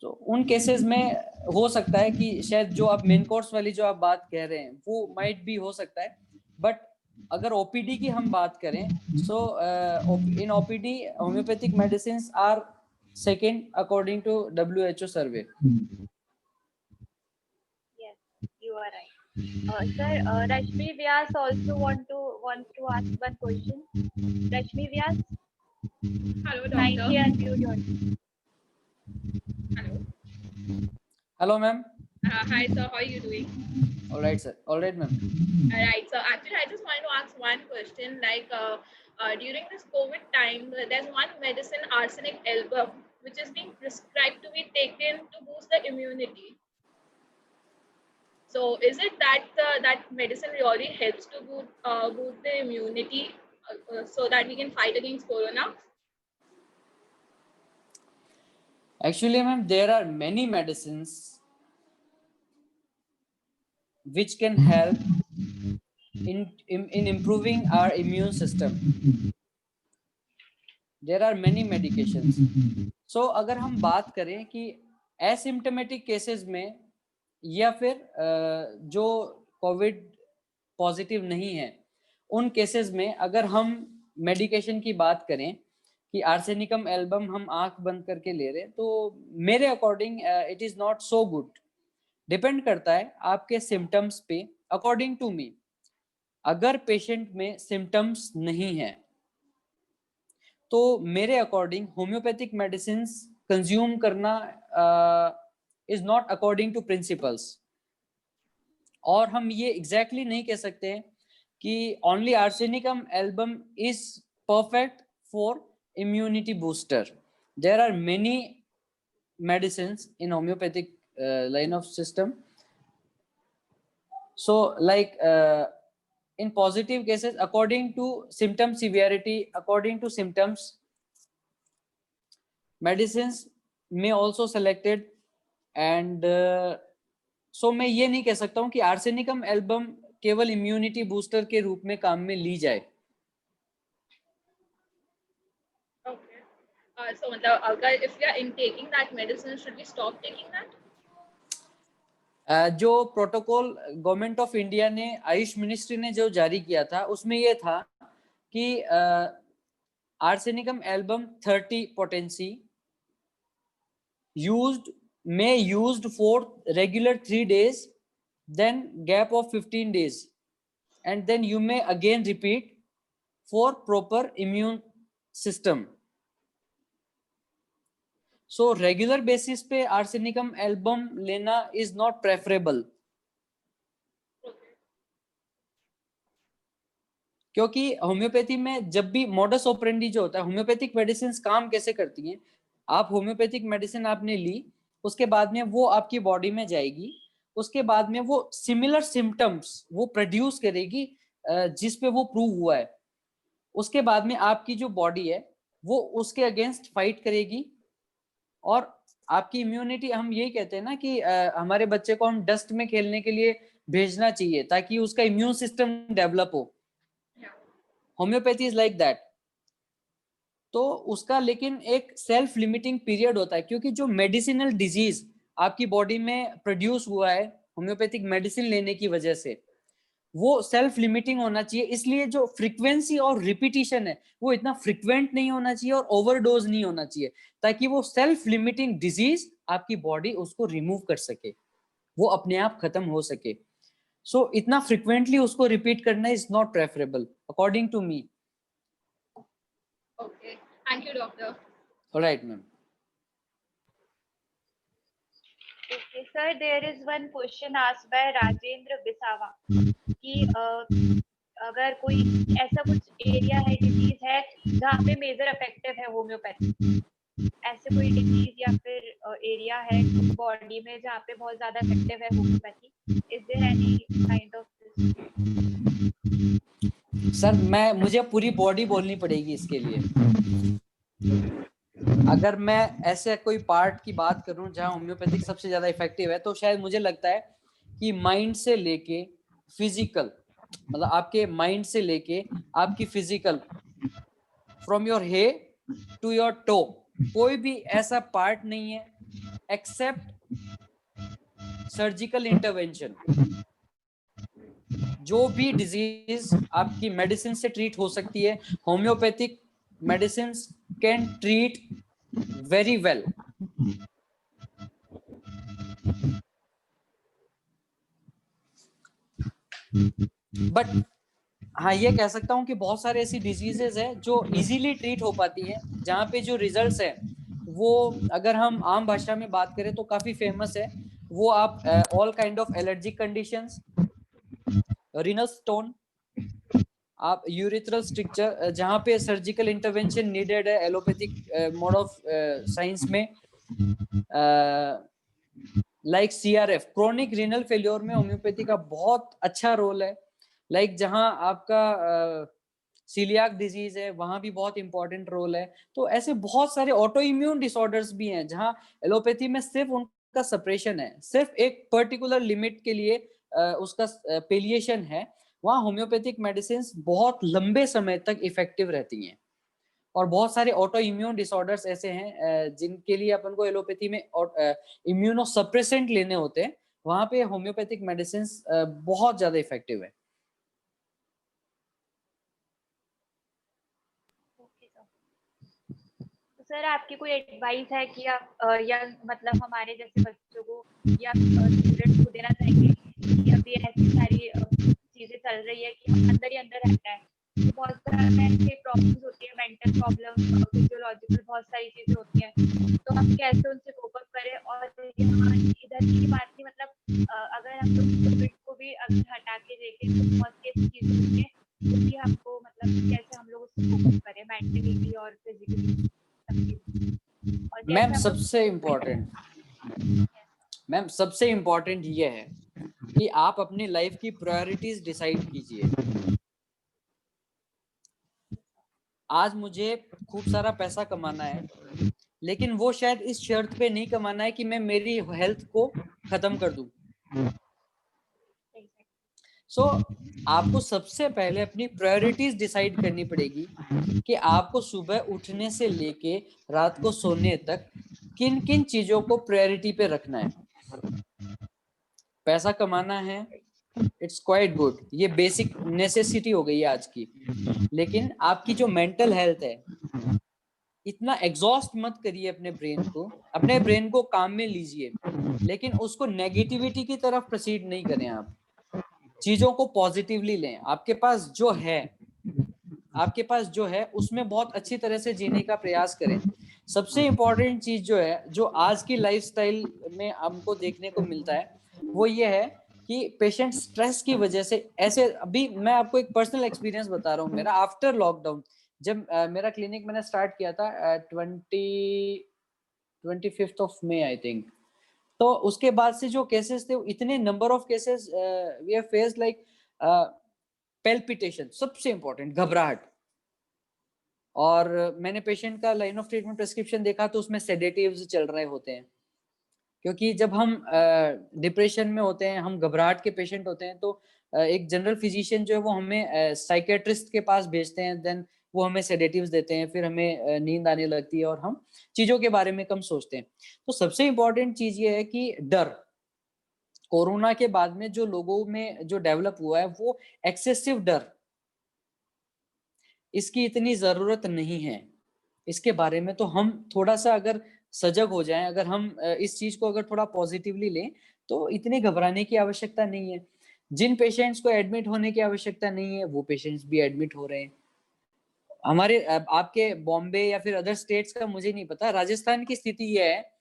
D: तो उन केसेस में हो सकता है कि शायद जो आप मेन कोर्स वाली जो आप बात कह रहे हैं वो माइट भी हो सकता है, बट अगर ओपीडी की हम बात करें, so in OPD homeopathic medicines are second according to WHO survey.
C: Yes, you are right. Sir, Rashmi Vyas also wants to ask one question. Rashmi Vyas.
F: Hello, doctor.
C: Kindly unmute yourself.
F: Hello.
D: Hello, ma'am.
F: Hi, sir. How are you doing?
D: All right, sir. All right, ma'am.
F: All right. So actually, I just wanted to ask one question. Like during this COVID time, there's one medicine, arsenic album, which is being prescribed to be taken to boost the immunity. So is it that that medicine really helps to boost the immunity so that we can fight against corona?
D: Actually, ma'am, there are many medicines which can help in improving our immune system. There are many medications. So अगर हम बात करें कि asymptomatic cases में या फिर जो Covid positive नहीं है उन केसेस में अगर हम मेडिकेशन की बात करें कि आर्सेनिकम एल्बम हम आंख बंद करके ले रहे तो मेरे according it is not so good. Depend करता है आपके सिम्टम्स पे. अकॉर्डिंग टू मी, अगर पेशेंट में सिम्टम्स नहीं है तो मेरे अकॉर्डिंग होम्योपैथिक मेडिसिन कंज्यूम करना is not according to principles. और हम ये एग्जैक्टली नहीं कह सकते कि only arsenicum album is perfect for immunity booster. There are many medicines in homeopathic line of system. So like in positive cases, according to symptom severity, according to symptoms, medicines may also selected. And so मैं ये नहीं कह सकता हूँ कि arsenicum album केवल immunity booster के रूप में काम में ली जाए.
F: So if we are taking that medicine, should we stop taking that?
D: जो प्रोटोकॉल गवर्नमेंट ऑफ इंडिया ने आयुष मिनिस्ट्री ने जो जारी किया था उसमें ये था कि arsenicum album 30 potency used for regular 3 days, then gap of 15 days, and then you may again repeat for proper immune system. So regular basis पे आर्सेनिकम एल्बम लेना is not preferable. क्योंकि होम्योपैथी में जब भी मॉडस ऑपरेंडी जो होता है, homeopathic medicine काम कैसे करती हैं, आप होम्योपैथिक मेडिसिन आपने ली, उसके बाद में वो आपकी बॉडी में जाएगी, उसके बाद में वो सिमिलर सिम्टम्स वो प्रोड्यूस करेगी जिस पे वो प्रूव हुआ है. उसके बाद में आपकी जो बॉडी है वो उसके अगेंस्ट फाइट करेगी और आपकी इम्यूनिटी, हम यही कहते हैं ना कि हमारे बच्चे को हम डस्ट में खेलने के लिए भेजना चाहिए ताकि उसका इम्यून सिस्टम डेवलप हो. Homeopathy is like that. तो उसका लेकिन एक सेल्फ लिमिटिंग पीरियड होता है, क्योंकि जो मेडिसिनल डिजीज आपकी बॉडी में प्रोड्यूस हुआ है होम्योपैथिक मेडिसिन लेने की वजह से, वो सेल्फ लिमिटिंग होना चाहिए. इसलिए जो फ्रीक्वेंसी और रिपीटिशन है वो इतना फ्रीक्वेंट नहीं होना चाहिए और ओवरडोज नहीं होना चाहिए, ताकि वो सेल्फ लिमिटिंग डिजीज आपकी बॉडी उसको रिमूव कर सके, वो अपने आप खत्म हो सके. सो इतना फ्रीक्वेंटली उसको रिपीट करना is not preferable according to me.
F: Okay, thank you, doctor.
D: Alright ma'am.
C: Okay, sir, there is one question asked by Rajendra Bisawa कि अगर कोई ऐसा कुछ एरिया है, डिजीज है जहाँ पे मेजर इफेक्टिव है होम्योपैथी, ऐसे कोई डिजीज या फिर एरिया है बॉडी में जहाँ पे बहुत ज्यादा इफेक्टिव है homeopathy, is there any kind of this?
D: Sir मुझे पूरी बॉडी बोलनी पड़ेगी इसके लिए. अगर मैं ऐसे कोई पार्ट की बात करूं जहां होम्योपैथिक सबसे ज्यादा इफेक्टिव है, तो शायद मुझे लगता है कि माइंड से लेके फिजिकल, मतलब आपके माइंड से लेके आपकी physical, from your head to your toe, कोई भी ऐसा पार्ट नहीं है एक्सेप्ट सर्जिकल इंटरवेंशन. जो भी डिजीज आपकी मेडिसिन से ट्रीट हो सकती है, homeopathic medicine can treat very well. But हाँ, ये कह सकता हूँ कि बहुत सारे ऐसी डिजीजेस है जो इजीली ट्रीट हो पाती है, जहाँ पे जो रिजल्ट्स है वो अगर हम आम भाषा में बात करें तो काफी फेमस है. वो आप all kind of allergic conditions, renal stone, आप यूरिथ्रल स्ट्रक्चर जहाँ पे सर्जिकल इंटरवेंशन नीडेड है एलोपैथिक मोड ऑफ साइंस में, like CRF, chronic renal failure में होम्योपैथी का बहुत अच्छा रोल है। लाइक जहां आपका सीलियाक डिजीज है, वहां भी बहुत इंपॉर्टेंट रोल है। तो ऐसे बहुत सारे ऑटो इम्यून डिसऑर्डर्स भी हैं जहां एलोपैथी में सिर्फ उनका सप्रेशन है, सिर्फ एक पर्टिकुलर लिमिट के लिए उसका पेलिएशन है। वहाँ होम्योपैथिक मेडिसिन बहुत लंबे समय तक इफेक्टिव रहती हैं। और बहुत सारे ऑटो इम्यून डिसऑर्डर्स ऐसे हैं जिनके लिए अपन को एलोपैथी में इम्यूनो सप्रेसेंट लेने होते हैं, वहां पे होम्योपैथिक मेडिसिन बहुत ज्यादा इफेक्टिव है।
C: तो सर आपकी कोई एडवाइस है कि आप या मतलब हमारे जैसे बच्चों को या स्टूडेंट्स को देना चाहेंगे कि अभी ऐसी सारी चीजें चल रही है कि हम अंदर ही अंदर रहता है, तो बहुत सारे ऐसे प्रॉब्लम्स होती है, मेंटल प्रॉब्लम, फिजियोलॉजिकल बहुत सारी चीजें होती हैं, तो हम कैसे उनसे कोप अप करें। और यहाँ इधर की बात नहीं, मतलब अगर हम लोग कोविड को भी अगर हटा के देखें तो बहुत सी चीजें होती है तो भी हमको मतलब कैसे हम लोग उससे कोप अप करें मेंटली और फिजिकली।
D: मैम सबसे इम्पोर्टेंट ये है कि आप अपनी लाइफ की प्रायोरिटीज डिसाइड कीजिए। आज मुझे खूब सारा पैसा कमाना है, लेकिन वो शायद इस शर्त पे नहीं कमाना है कि मैं मेरी हेल्थ को खत्म कर दूं। सो आपको सबसे पहले अपनी प्रायोरिटीज डिसाइड करनी पड़ेगी कि आपको सुबह उठने से लेके रात को सोने तक किन किन चीजों को प्रायोरिटी पे रखना है। पैसा कमाना है, इट्स क्वाइट गुड, ये बेसिक नेसेसिटी हो गई है आज की। लेकिन आपकी जो मेंटल हेल्थ है, इतना एग्जॉस्ट मत करिए अपने ब्रेन को काम में लीजिए, लेकिन उसको नेगेटिविटी की तरफ प्रोसीड नहीं करें। आप चीजों को पॉजिटिवली लें। आपके पास जो है उसमें बहुत अच्छी तरह से जीने का प्रयास करें। सबसे इम्पोर्टेंट चीज जो है, जो आज की लाइफस्टाइल में हमको देखने को मिलता है, वो ये है कि पेशेंट स्ट्रेस की वजह से ऐसे, अभी मैं आपको एक पर्सनल एक्सपीरियंस बता रहा हूँ मेरा। आफ्टर लॉकडाउन जब मेरा क्लिनिक मैंने स्टार्ट किया था 25th of May I think, तो उसके बाद से जो केसेस थे, इतने number of cases we have faced, like palpitation, सबसे इंपॉर्टेंट घबराहट। और मैंने पेशेंट का लाइन ऑफ ट्रीटमेंट प्रेस्क्रिप्शन देखा तो उसमें सेडेटिव्स चल रहे होते हैं, क्योंकि जब हम डिप्रेशन में होते हैं, हम घबराहट के पेशेंट होते हैं, तो एक जनरल फिजिशियन जो है वो हमें साइकेट्रिस्ट के पास भेजते हैं, देन वो हमें सेडेटिव्स देते हैं, फिर हमें नींद आने लगती है और हम चीजों के बारे में कम सोचते हैं। तो सबसे इंपॉर्टेंट चीज ये है कि डर, कोरोना के बाद में जो लोगों में जो डेवलप हुआ है वो एक्सेसिव डर, इसकी इतनी जरूरत नहीं है। इसके बारे में तो हम थोड़ा सा अगर सजग हो जाएं, अगर हम इस चीज को अगर थोड़ा पॉजिटिवली लें, तो इतने घबराने की आवश्यकता नहीं है। जिन पेशेंट्स को एडमिट होने की आवश्यकता नहीं है, वो पेशेंट्स भी एडमिट हो रहे हैं। हमारे आपके बॉम्बे या फिर अदर स्टेट्स का मुझे नहीं पता, राजस्थान की स्थिति यह है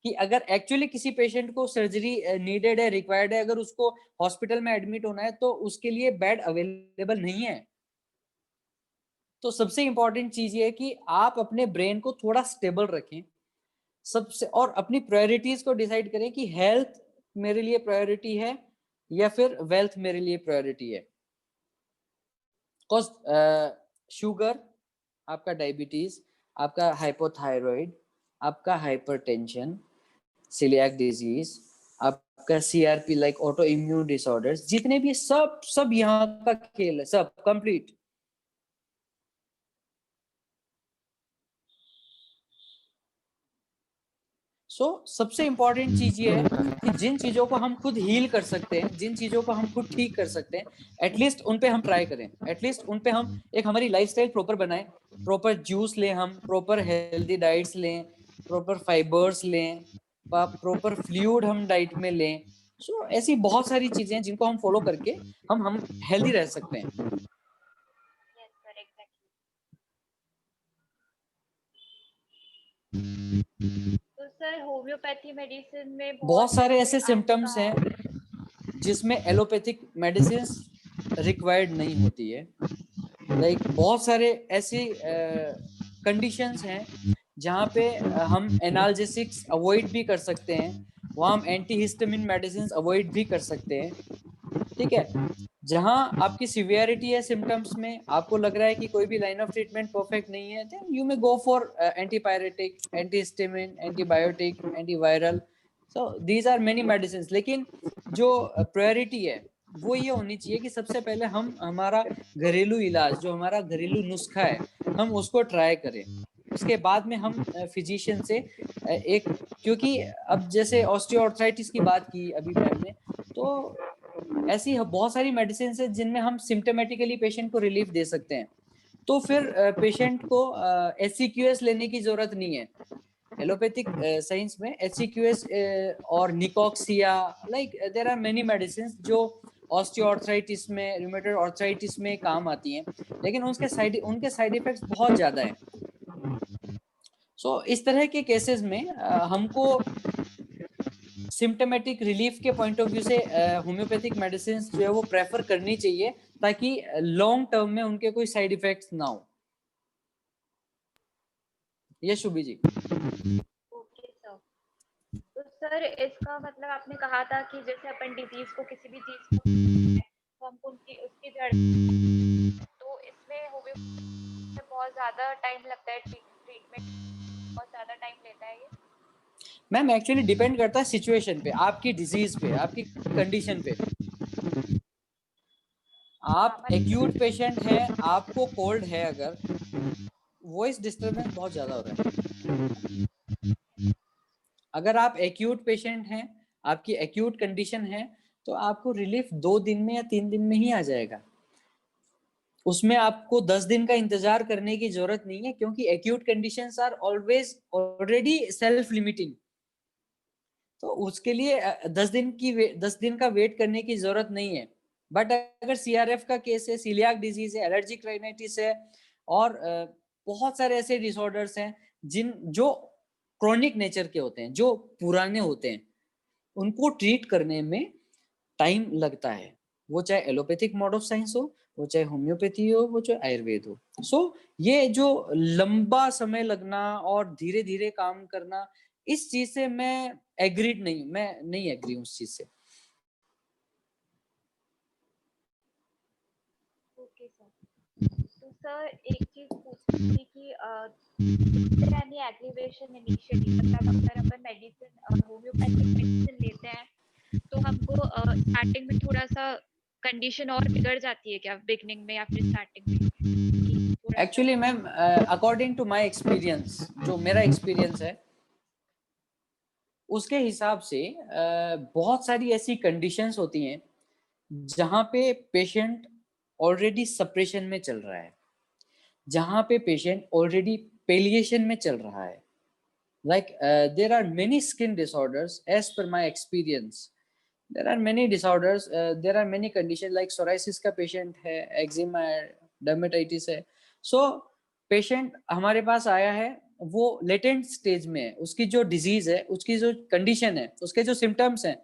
D: कि अगर एक्चुअली किसी पेशेंट को सर्जरी नीडेड है, रिक्वायर्ड है, अगर उसको हॉस्पिटल में एडमिट होना है, तो उसके लिए बेड अवेलेबल नहीं है। तो सबसे इंपॉर्टेंट चीज ये है कि आप अपने ब्रेन को थोड़ा स्टेबल रखें सबसे, और अपनी प्रायोरिटीज को डिसाइड करें कि हेल्थ मेरे लिए प्रायोरिटी है या फिर वेल्थ मेरे लिए प्रायोरिटी है। बिकॉज शुगर, आपका डायबिटीज, आपका हाइपोथायराइड, आपका हाइपरटेंशन, सीलियाक डिजीज, आपका CRP like auto immune disorders, जितने भी सब यहाँ का खेल है, सब कंप्लीट। सबसे इंपॉर्टेंट चीज ये है कि जिन चीजों को हम खुद हील कर सकते हैं, जिन चीजों को हम खुद ठीक कर सकते हैं, एटलीस्ट उन पे हम ट्राई करें। एटलीस्ट उन पे हम एक हमारी लाइफस्टाइल प्रॉपर बनाएं, प्रॉपर जूस लें, हम प्रॉपर हेल्दी डाइट्स लें, प्रॉपर फाइबर्स लें, प्रॉपर फ्लूइड हम डाइट में लें। ऐसी बहुत सारी चीजें हैं जिनको हम फॉलो करके हम हेल्दी रह सकते हैं।
C: तो सर होम्योपैथी मेडिसिन में
D: बहुत सारे ऐसे सिम्टम्स हैं जिसमें एलोपैथिक मेडिसिन रिक्वायर्ड नहीं होती है। लाइक बहुत सारे ऐसी कंडीशंस हैं जहाँ पे हम एनाल्जेसिक्स अवॉइड भी कर सकते हैं। वहाँ हम एंटीहिस्टामिन मेडिसिन अवॉइड भी कर सकते हैं, ठीक है। जहां आपकी सिवियरिटी है सिम्टम्स में, आपको लग रहा है कि कोई भी लाइन ऑफ ट्रीटमेंट परफेक्ट नहीं है, then you may go for antipyretic, antihistamine, antibiotic, antiviral, so these are many medicine. लेकिन जो प्रायोरिटी है वो ये होनी चाहिए कि सबसे पहले हम हमारा घरेलू इलाज, जो हमारा घरेलू नुस्खा है, हम उसको ट्राई करें। उसके बाद में हम फिजिशियन से एक, क्योंकि अब जैसे ऑस्टियोआर्थराइटिस की बात की अभी मैम ने, तो ऐसी बहुत सारी मेडिसिन है जिनमें हम सिम्टोमेटिकली पेशेंट को रिलीफ दे सकते हैं। तो फिर पेशेंट को HCQS लेने की जरूरत नहीं है। एलोपैथिक साइंस में HCQS और निकोक्सिया, like there are many medicine जो ऑस्टियोआर्थराइटिस में, रूमेटॉइड आर्थराइटिस में काम आती हैं, लेकिन उनके साइड इफेक्ट्स बहुत ज्यादा है। सो इस तरह के केसेस में हमको सिम्टोमेटिक रिलीफ के पॉइंट ऑफ व्यू से होम्योपैथिक मेडिसिन जो है वो प्रेफर करनी चाहिए, ताकि लॉन्ग टर्म में उनके कोई साइड इफेक्ट्स ना हो। ये शुभी जी।
C: Okay sir. तो सर इसका मतलब आपने कहा था कि जैसे अपन डिजीज को, किसी भी चीज को तो हमको उसकी जड़, तो इसमें होम्योपैथी बहुत ज्यादा टाइम लगता है, ट्रीटमेंट बहुत ज्यादा टाइम लेता है ये?
D: मैम एक्चुअली डिपेंड करता है सिचुएशन पे, आपकी डिजीज पे, आपकी कंडीशन पे। आप एक्यूट पेशेंट हैं, आपको कोल्ड है, अगर वॉइस डिस्टर्बेंस बहुत ज्यादा हो रहा है, अगर आप एक्यूट पेशेंट हैं, आपकी एक्यूट कंडीशन है, तो आपको रिलीफ 2 दिन में या 3 दिन में ही आ जाएगा। उसमें आपको 10 दिन का इंतजार करने की जरूरत नहीं है, क्योंकि acute conditions are always already self limiting. तो उसके लिए 10 दिन का वेट करने की जरूरत नहीं है। बट अगर CRF का केस है, सीलियाक डिजीज है, एलर्जिक राइनाइटिस है, और बहुत सारे ऐसे डिसऑर्डर्स हैं जो क्रोनिक नेचर के होते हैं, जो पुराने होते हैं, उनको ट्रीट करने में टाइम लगता है। वो चाहे एलोपैथिक मोड ऑफ साइंस हो, वो चाहे होम्योपैथी हो, वो चाहे आयुर्वेद हो। सो ये जो लंबा समय लगना और धीरे धीरे काम करना, इस चीज से मैं नहीं एग्री हूँ उस चीज से।
C: Okay sir. तो सर एक चीज पूछनी थी कि एनी एग्रीवेशन इनिशियली, मतलब अगर अपन मेडिसिन, होम्योपैथिक मेडिसिन लेते हैं, तो हमको स्टार्टिंग में थोड़ा सा कंडीशन और बिगड़ जाती है क्या, बिगनिंग में या फिर स्टार्टिंग में?
D: Actually ma'am according to my experience, जो मेरा एक्सपीरियंस है उसके हिसाब से बहुत सारी ऐसी कंडीशंस होती हैं जहाँ पे पेशेंट ऑलरेडी सप्रेशन में चल रहा है, जहाँ पे पेशेंट ऑलरेडी पेलिएशन में चल रहा है। Like there are many skin disorders as per my experience, there are many disorders, there are many condition, like psoriasis का पेशेंट है, एक्जिमा है, डर्मेटाइटिस है। सो पेशेंट हमारे पास आया है, वो लेटेंट स्टेज में है, उसकी जो डिजीज है, उसकी जो कंडीशन है, उसके जो सिम्टम्स हैं,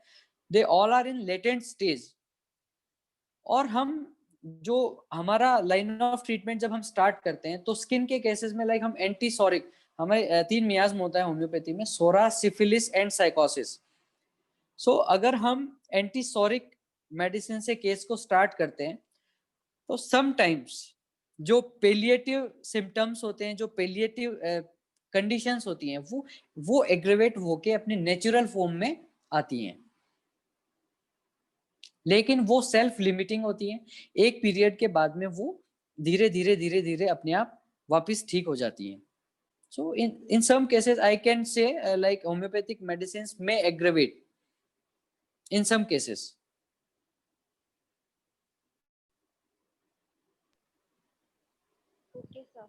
D: they all are in latent stage. और हम जो हमारा लाइन ऑफ ट्रीटमेंट जब हम स्टार्ट करते हैं, तो स्किन के केसेस में लाइक हम एंटीसोरिक, हमें 3 मियाज्म होता है होम्योपैथी में, सोरा, सिफिलिस एंड साइकोसिस। सो अगर हम एंटीसोरिक मेडिसिन से केस को स्टार्ट करते हैं, तो समटाइम्स जो पेलिएटिव सिम्टम्स होते हैं, जो पेलिएटिव कंडीशंस होती हैं, वो एग्रेवेट होके अपने नेचुरल फॉर्म में आती हैं, लेकिन वो सेल्फ लिमिटिंग होती हैं। एक पीरियड के बाद में वो धीरे धीरे अपने आप वापस ठीक हो जाती हैं। So in some cases I can say like homeopathic medicine में aggravate in some cases.
C: Okay sir,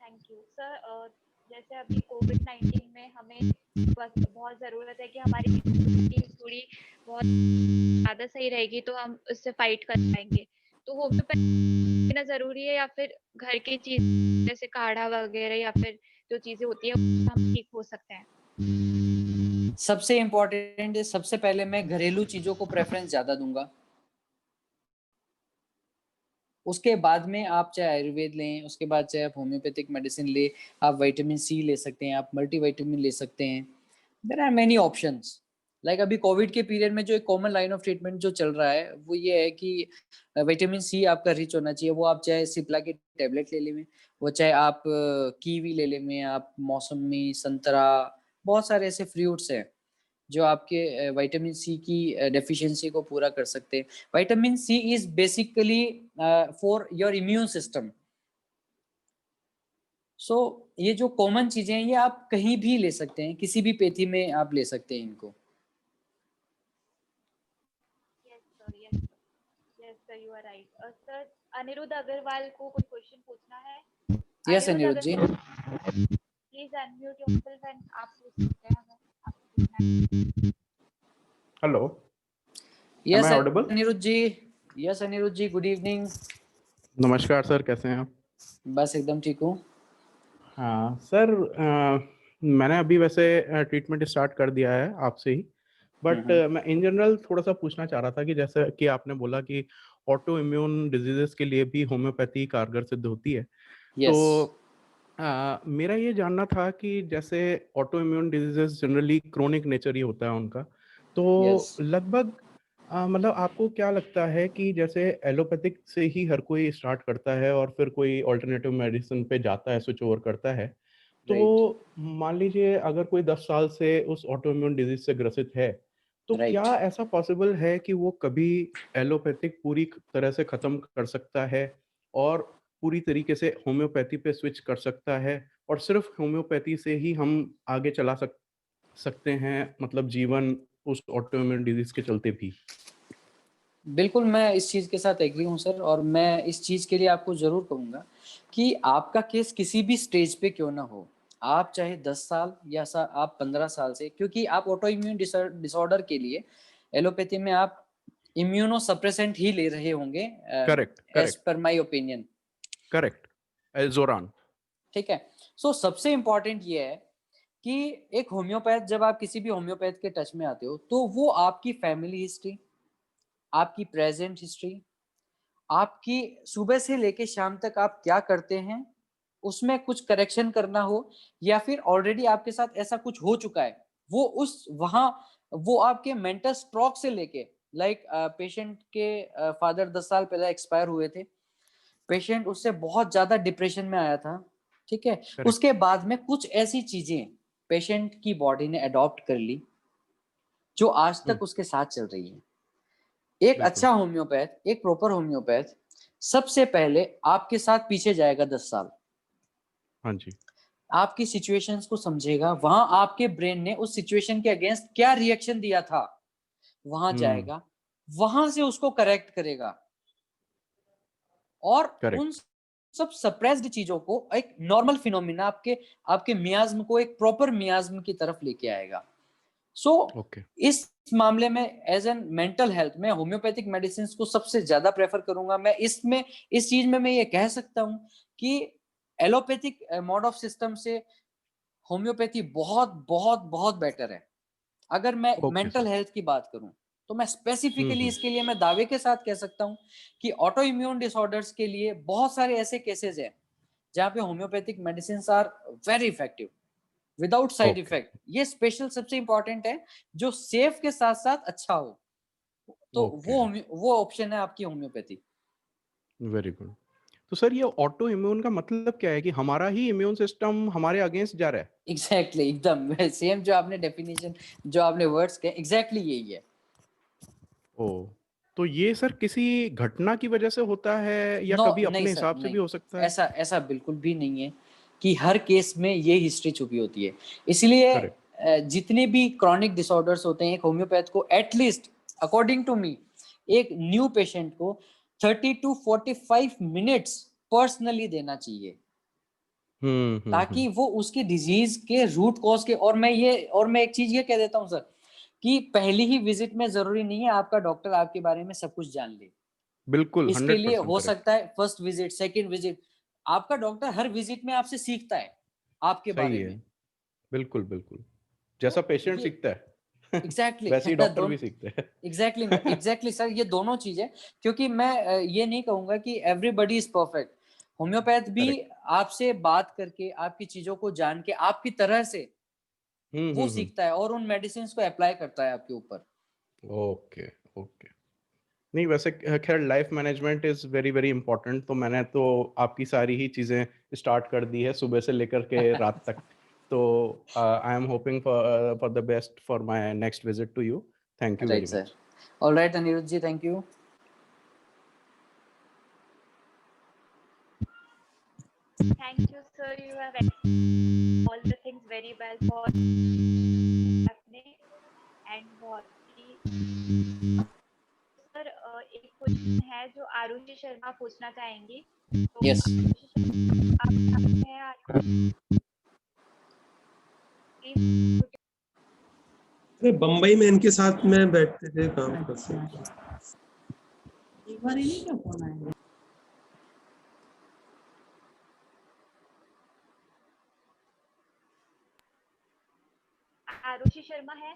C: thank you sir. जैसे अभी कोविड-19 में हमें बस बहुत ज़रूरत है कि हमारी इम्यूनिटी थोड़ी बहुत ज़्यादा सही रहेगी, तो हम उससे फाइट कर पाएंगे। तो होम्योपैथी लेना ज़रूरी है या फिर घर की चीज जैसे काढ़ा वगैरह या फिर जो चीजें होती है हम ठीक हो सकते हैं?
D: सबसे इम्पोर्टेंट है, सबसे पहले मैं घरेलू चीजों को प्रेफरेंस ज्यादा दूंगा। उसके बाद में आप चाहे आयुर्वेद लें, उसके बाद चाहे आप होम्योपैथिक मेडिसिन ले, आप विटामिन C ले सकते हैं, आप मल्टीविटामिन ले सकते हैं, there are many options. Like अभी कोविड के पीरियड में जो एक कॉमन लाइन ऑफ ट्रीटमेंट जो चल रहा है वो ये है कि विटामिन सी आपका रिच होना चाहिए। वो आप चाहे सिप्ला की टेबलेट ले लें, वो चाहे आप कीवी ले लें, आप मौसमी, संतरा, बहुत सारे ऐसे फ्रूट्स हैं जो आपके विटामिन सी की डेफिशिएंसी को पूरा कर सकते हैं। Vitamin C is basically for your immune system. So ये जो कॉमन चीजें हैं ये आप कहीं भी ले सकते हैं, किसी भी पेथी में आप ले सकते हैं इनको।
C: Yes sir, you are right. Sir, Anirudh Agarwal को कुछ क्वेश्चन पूछना है।
D: Yes Anirudh ji,
C: please unmute yourself and आप पूछ सकते हैं हमें, आपको पूछना है।
G: Hello,
D: yes
G: Am I audible?
D: Anirudh ji, yes Anirudh ji, good evening.
G: नमस्कार सर, कैसे हैं आप?
D: बस एकदम ठीक हूँ।
G: हाँ सर, मैंने अभी वैसे ट्रीटमेंट स्टार्ट कर दिया है आपसे ही, बट मैं इन जनरल थोड़ा सा पूछना चाह रहा था कि जैसे कि आपने बोला कि ऑटो इम्यून डिजीजेस के लिए भी होम्योपैथी कारगर सिद्ध होती है।
D: यस
G: तो मेरा ये जानना था कि जैसे autoimmune diseases generally chronic nature ही होता है उनका, तो
D: यस
G: लगभग मतलब आपको क्या लगता है कि जैसे एलोपैथिक से ही हर कोई स्टार्ट करता है और फिर कोई ऑल्टरनेटिव मेडिसिन पे जाता है, स्विच ओवर करता है, तो मान लीजिए अगर कोई 10 साल से उस ऑटो इम्यून डिजीज से ग्रसित है, तो
D: राइट।
G: क्या ऐसा पॉसिबल है कि वो कभी एलोपैथिक पूरी तरह से खत्म कर सकता है और पूरी तरीके से होम्योपैथी पे स्विच कर सकता है और सिर्फ होम्योपैथी से ही हम आगे चला सकते हैं, मतलब जीवन उस ऑटो इम्यून डिजीज के चलते भी?
D: बिल्कुल, मैं इस चीज़ के साथ एग्री हूँ सर, और मैं इस चीज़ के लिए आपको ज़रूर कहूँगा कि आपका केस किसी भी स्टेज पे क्यों ना हो, आप चाहे 10 साल या आप 15 साल से, क्योंकि आप ऑटो इम्यून डिसऑर्डर के लिए एलोपैथी में आप इम्यूनो सप्रेसेंट ही ले रहे होंगे, as per my opinion.
G: Correct, जोरान।
D: ठीक है। सो सबसे इम्पोर्टेंट ये है कि एक होम्योपैथ, जब आप किसी भी होम्योपैथ के टच में आते हो तो वो आपकी फैमिली हिस्ट्री, आपकी प्रेजेंट हिस्ट्री, आपकी सुबह से लेके शाम तक आप क्या करते हैं, उसमें कुछ करेक्शन करना हो या फिर ऑलरेडी आपके साथ ऐसा कुछ हो चुका है, वो आपके मेंटल स्ट्रोक से लेके, लाइक पेशेंट के फादर 10 साल पहले एक्सपायर हुए थे, पेशेंट उससे बहुत ज्यादा डिप्रेशन में आया था, ठीक है। उसके बाद में कुछ ऐसी चीजें पेशेंट की बॉडी ने अडॉप्ट कर ली जो आज तक उसके साथ चल रही है। एक अच्छा होम्योपैथ, एक प्रॉपर होम्योपैथ सबसे पहले आपके साथ पीछे जाएगा 10 साल।
G: हाँ जी।
D: आपकी सिचुएशंस को समझेगा, वहां आपके ब्रेन ने उस सिचुएशन के अगेंस्ट क्या रिएक्शन दिया था, वहां जाएगा, वहां से उसको करेक्ट करेगा और उन सब सप्रेस्ड चीजों को एक नॉर्मल फिनोमिना, आपके मियाज्म को एक प्रॉपर मियाज्म की तरफ लेके आएगा। इस मामले में एज एन मेंटल हेल्थ में होम्योपैथिक मेडिसिन को सबसे ज्यादा प्रेफर करूंगा। मैं इस चीज में मैं ये कह सकता हूं कि एलोपैथिक मोड ऑफ सिस्टम से होम्योपैथी बहुत बहुत बहुत बेटर है। अगर मैं मेंटल हेल्थ की बात करूं तो मैं स्पेसिफिकली इसके लिए मैं दावे के साथ कह सकता हूं कि ऑटो इम्यून डिसऑर्डर्स के लिए बहुत सारे ऐसे केसेस हैं जहां पे homeopathic medicine are very effective without side effect. ये स्पेशल सबसे इंपॉर्टेंट है जो सेफ के साथ साथ अच्छा हो, तो वो ऑप्शन है आपकी होम्योपैथी।
G: Very good. तो सर ये ऑटो इम्यून का मतलब क्या है कि हमारा ही इम्यून सिस्टम हमारे अगेंस्ट जा रहा है?
D: एग्जैक्टली, एकदम सेम जो आपने डेफिनेशन, जो आपने वर्ड्स कहे, एग्जैक्टली यही है।
G: ओ, तो ये सर किसी घटना की वजह से होता है या कभी अपने हिसाब से भी हो सकता है?
D: ऐसा बिल्कुल भी नहीं है कि हर केस में ये हिस्ट्री छुपी होती है। इसलिए जितने भी क्रॉनिक डिसऑर्डर्स होते हैं, एक होम्योपैथ को एटलीस्ट अकॉर्डिंग टू मी एक न्यू पेशेंट को 30 to 45 मिनट्स पर्सनली देना चाहिए ताकि वो उसकी डिजीज के रूट कॉज के, और मैं एक चीज ये कह देता हूं सर कि पहली ही विजिट में जरूरी नहीं है आपका डॉक्टर आपके बारे में सब कुछ जान ले।
G: बिल्कुल,
D: इसके लिए हो सकता है फर्स्ट विजिट, सेकंड विजिट, आपका डॉक्टर हर विजिट में आपसे सीखता है आपके बारे में।
G: बिल्कुल बिल्कुल, जैसा पेशेंट सीखता है
D: एग्जैक्टली
G: वैसे ही डॉक्टर भी सीखते हैं।
D: एग्जैक्टली सर, ये दोनों चीजें, क्योंकि मैं ये नहीं कहूंगा कि एवरीबॉडी इज परफेक्ट। होम्योपैथ भी आपसे बात करके, आपकी चीजों को जान के, आपकी तरह से वो सीखता है और उन मेडिसिन को अप्लाई करता है आपके ऊपर।
G: Okay okay. नहीं वैसे खैर life management is very very important, तो मैंने तो आपकी सारी ही चीज़ें स्टार्ट कर दी है सुबह से लेकर के रात तक। तो I am hoping for the best for my next visit to you. Thank you very
D: right
G: much.
D: Sir. Alright Anirudh ji, thank you.
C: Thank you, sir. You have explained all the things very well for आपने and बहुत ही sir एक question है जो आरुषि शर्मा पूछना चाहेंगी। तो
D: yes.
C: Arushi Sharma, आप यहाँ पे हैं?
H: अरे बम्बई में इनके साथ में बैठते थे, काम करते थे।
I: एक बार इन्हीं का फोन आया।
C: आरुषि शर्मा है?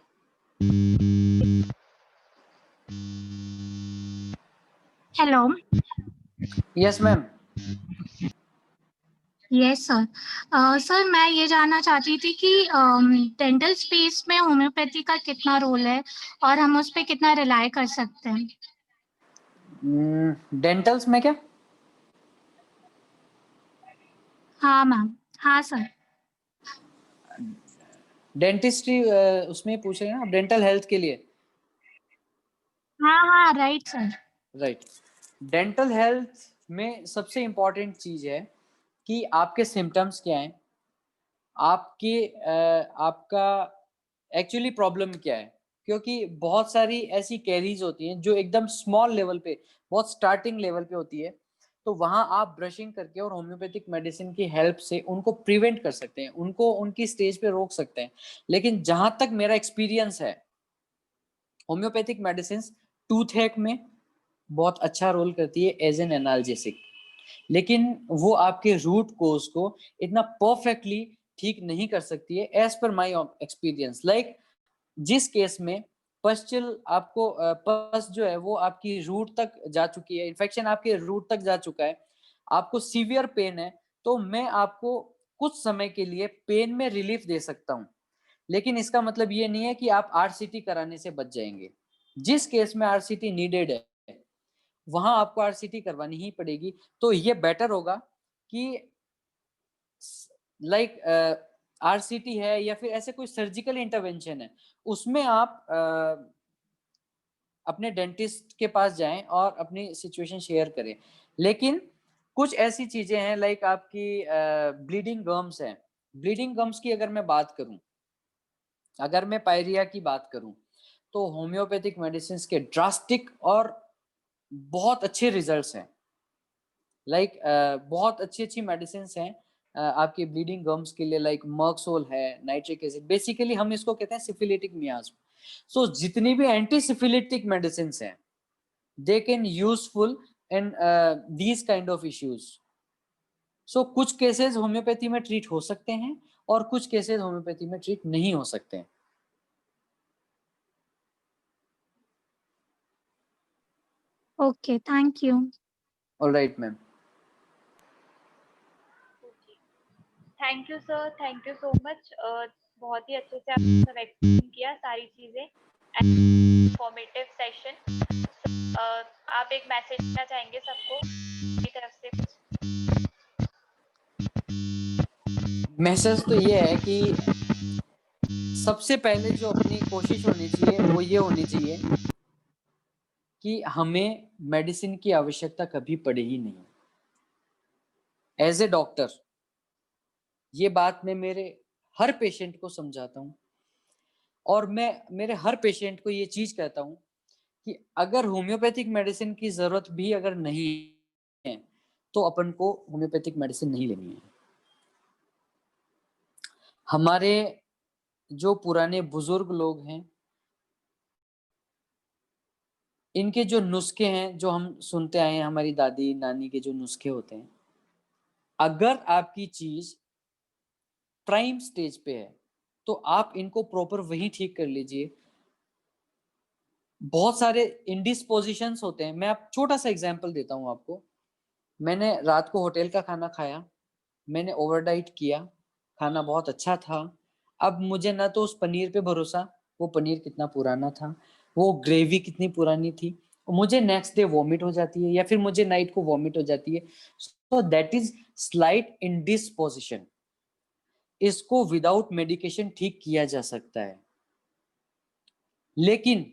J: Hello.
D: Yes ma'am.
J: Yes sir. Sir मैं ये जानना चाहती थी कि डेंटल स्पेस में होम्योपैथी का कितना रोल है और हम उस पर कितना रिलाय कर सकते हैं?
D: डेंटल्स में क्या?
J: हाँ मैम। हाँ सर।
D: डेंटिस्ट्री उसमें पूछ रहे हैं आप, डेंटल हेल्थ के लिए?
J: हाँ हाँ right sir.
D: Right. Dental health में सबसे इम्पोर्टेंट चीज है कि आपके सिम्टम्स क्या हैं, आपका एक्चुअली प्रॉब्लम क्या है, क्योंकि बहुत सारी ऐसी कैरीज होती हैं जो एकदम स्मॉल लेवल पे, बहुत स्टार्टिंग लेवल पे होती है, तो वहां आप ब्रशिंग करके और होम्योपैथिक मेडिसिन की हेल्प से उनको प्रिवेंट कर सकते हैं, उनको उनकी स्टेज पे रोक सकते हैं। लेकिन जहां तक मेरा एक्सपीरियंस है, होम्योपैथिक मेडिसिन टूथ एक में बहुत अच्छा रोल करती है एज एन एनाल्जेसिक, लेकिन वो आपके रूट कोज को इतना परफेक्टली ठीक नहीं कर सकती है as per my experience. Like जिस केस में पस्चल आपको पस जो है वो आपकी रूट तक जा चुकी है, इन्फेक्शन आपके रूट तक जा चुका है, आपको सीवियर पेन है, तो मैं आपको कुछ समय के लिए पेन में रिलीफ दे सकता हूँ, लेकिन इसका मतलब ये नहीं है कि आप आरसीटी कराने से बच जाएंगे। जिस केस में आरसीटी नीडेड है वहां आपको आरसीटी करवानी ही पड़ेगी। तो ये बेटर होगा कि लाइक आरसीटी है या फिर ऐसे कोई सर्जिकल इंटरवेंशन है, उसमें आप अपने डेंटिस्ट के पास जाएं और अपनी सिचुएशन शेयर करें। लेकिन कुछ ऐसी चीजें हैं लाइक आपकी ब्लीडिंग गम्स है। ब्लीडिंग गम्स की अगर मैं बात करूं, अगर मैं पायरिया की बात करूं, तो होम्योपैथिक मेडिसिन के ड्रास्टिक और बहुत अच्छे रिजल्ट्स हैं। लाइक बहुत अच्छी अच्छी मेडिसिन हैं आपकी ब्लीडिंग गम्स के लिए, लाइक मर्क्सोल है, नाइट्रिक एसिड, बेसिकली हम इसको कहते हैं सिफिलिटिक मियाज्म। सो जितनी भी एंटी सिफिलिटिक मेडिसिन हैं, they can useful in these kind of issues. So कुछ केसेस होम्योपैथी में ट्रीट हो सकते हैं और कुछ केसेस होम्योपैथी में ट्रीट नहीं हो सकते हैं।
J: Okay thank you.
D: Alright ma'am.
C: Thank you sir, thank you so much. बहुत ही अच्छे से आपने सब एक्सप्लेन किया सारी चीजें। Informative session. आप एक मैसेज देना चाहेंगे सबको मेरी तरफ से कुछ?
D: मैसेज तो ये है कि सबसे पहले जो अपनी कोशिश होनी चाहिए वो ये होनी चाहिए कि हमें मेडिसिन की आवश्यकता कभी पड़े ही नहीं। एज ए डॉक्टर ये बात मैं मेरे हर पेशेंट को समझाता हूँ और मैं मेरे हर पेशेंट को ये चीज कहता हूँ कि अगर होम्योपैथिक मेडिसिन की जरूरत भी अगर नहीं है तो अपन को होम्योपैथिक मेडिसिन नहीं लेनी है। हमारे जो पुराने बुजुर्ग लोग हैं, इनके जो नुस्खे हैं जो हम सुनते आए हैं, हमारी दादी नानी के जो नुस्खे होते हैं, अगर आपकी चीज प्राइम स्टेज पे है तो आप इनको प्रॉपर वही ठीक कर लीजिए। बहुत सारे इंडिस्पोजिशंस होते हैं। मैं आप छोटा सा एग्जांपल देता हूं आपको। मैंने रात को होटल का खाना खाया, मैंने ओवरडाइट किया, खाना बहुत अच्छा था, अब मुझे ना तो उस पनीर पे भरोसा, वो पनीर कितना पुराना था, वो ग्रेवी कितनी पुरानी थी, मुझे नेक्स्ट डे वॉमिट हो जाती है या फिर मुझे नाइट को वॉमिट हो जाती है। So that is slight indisposition. इसको विदाउट मेडिकेशन ठीक किया जा सकता है, लेकिन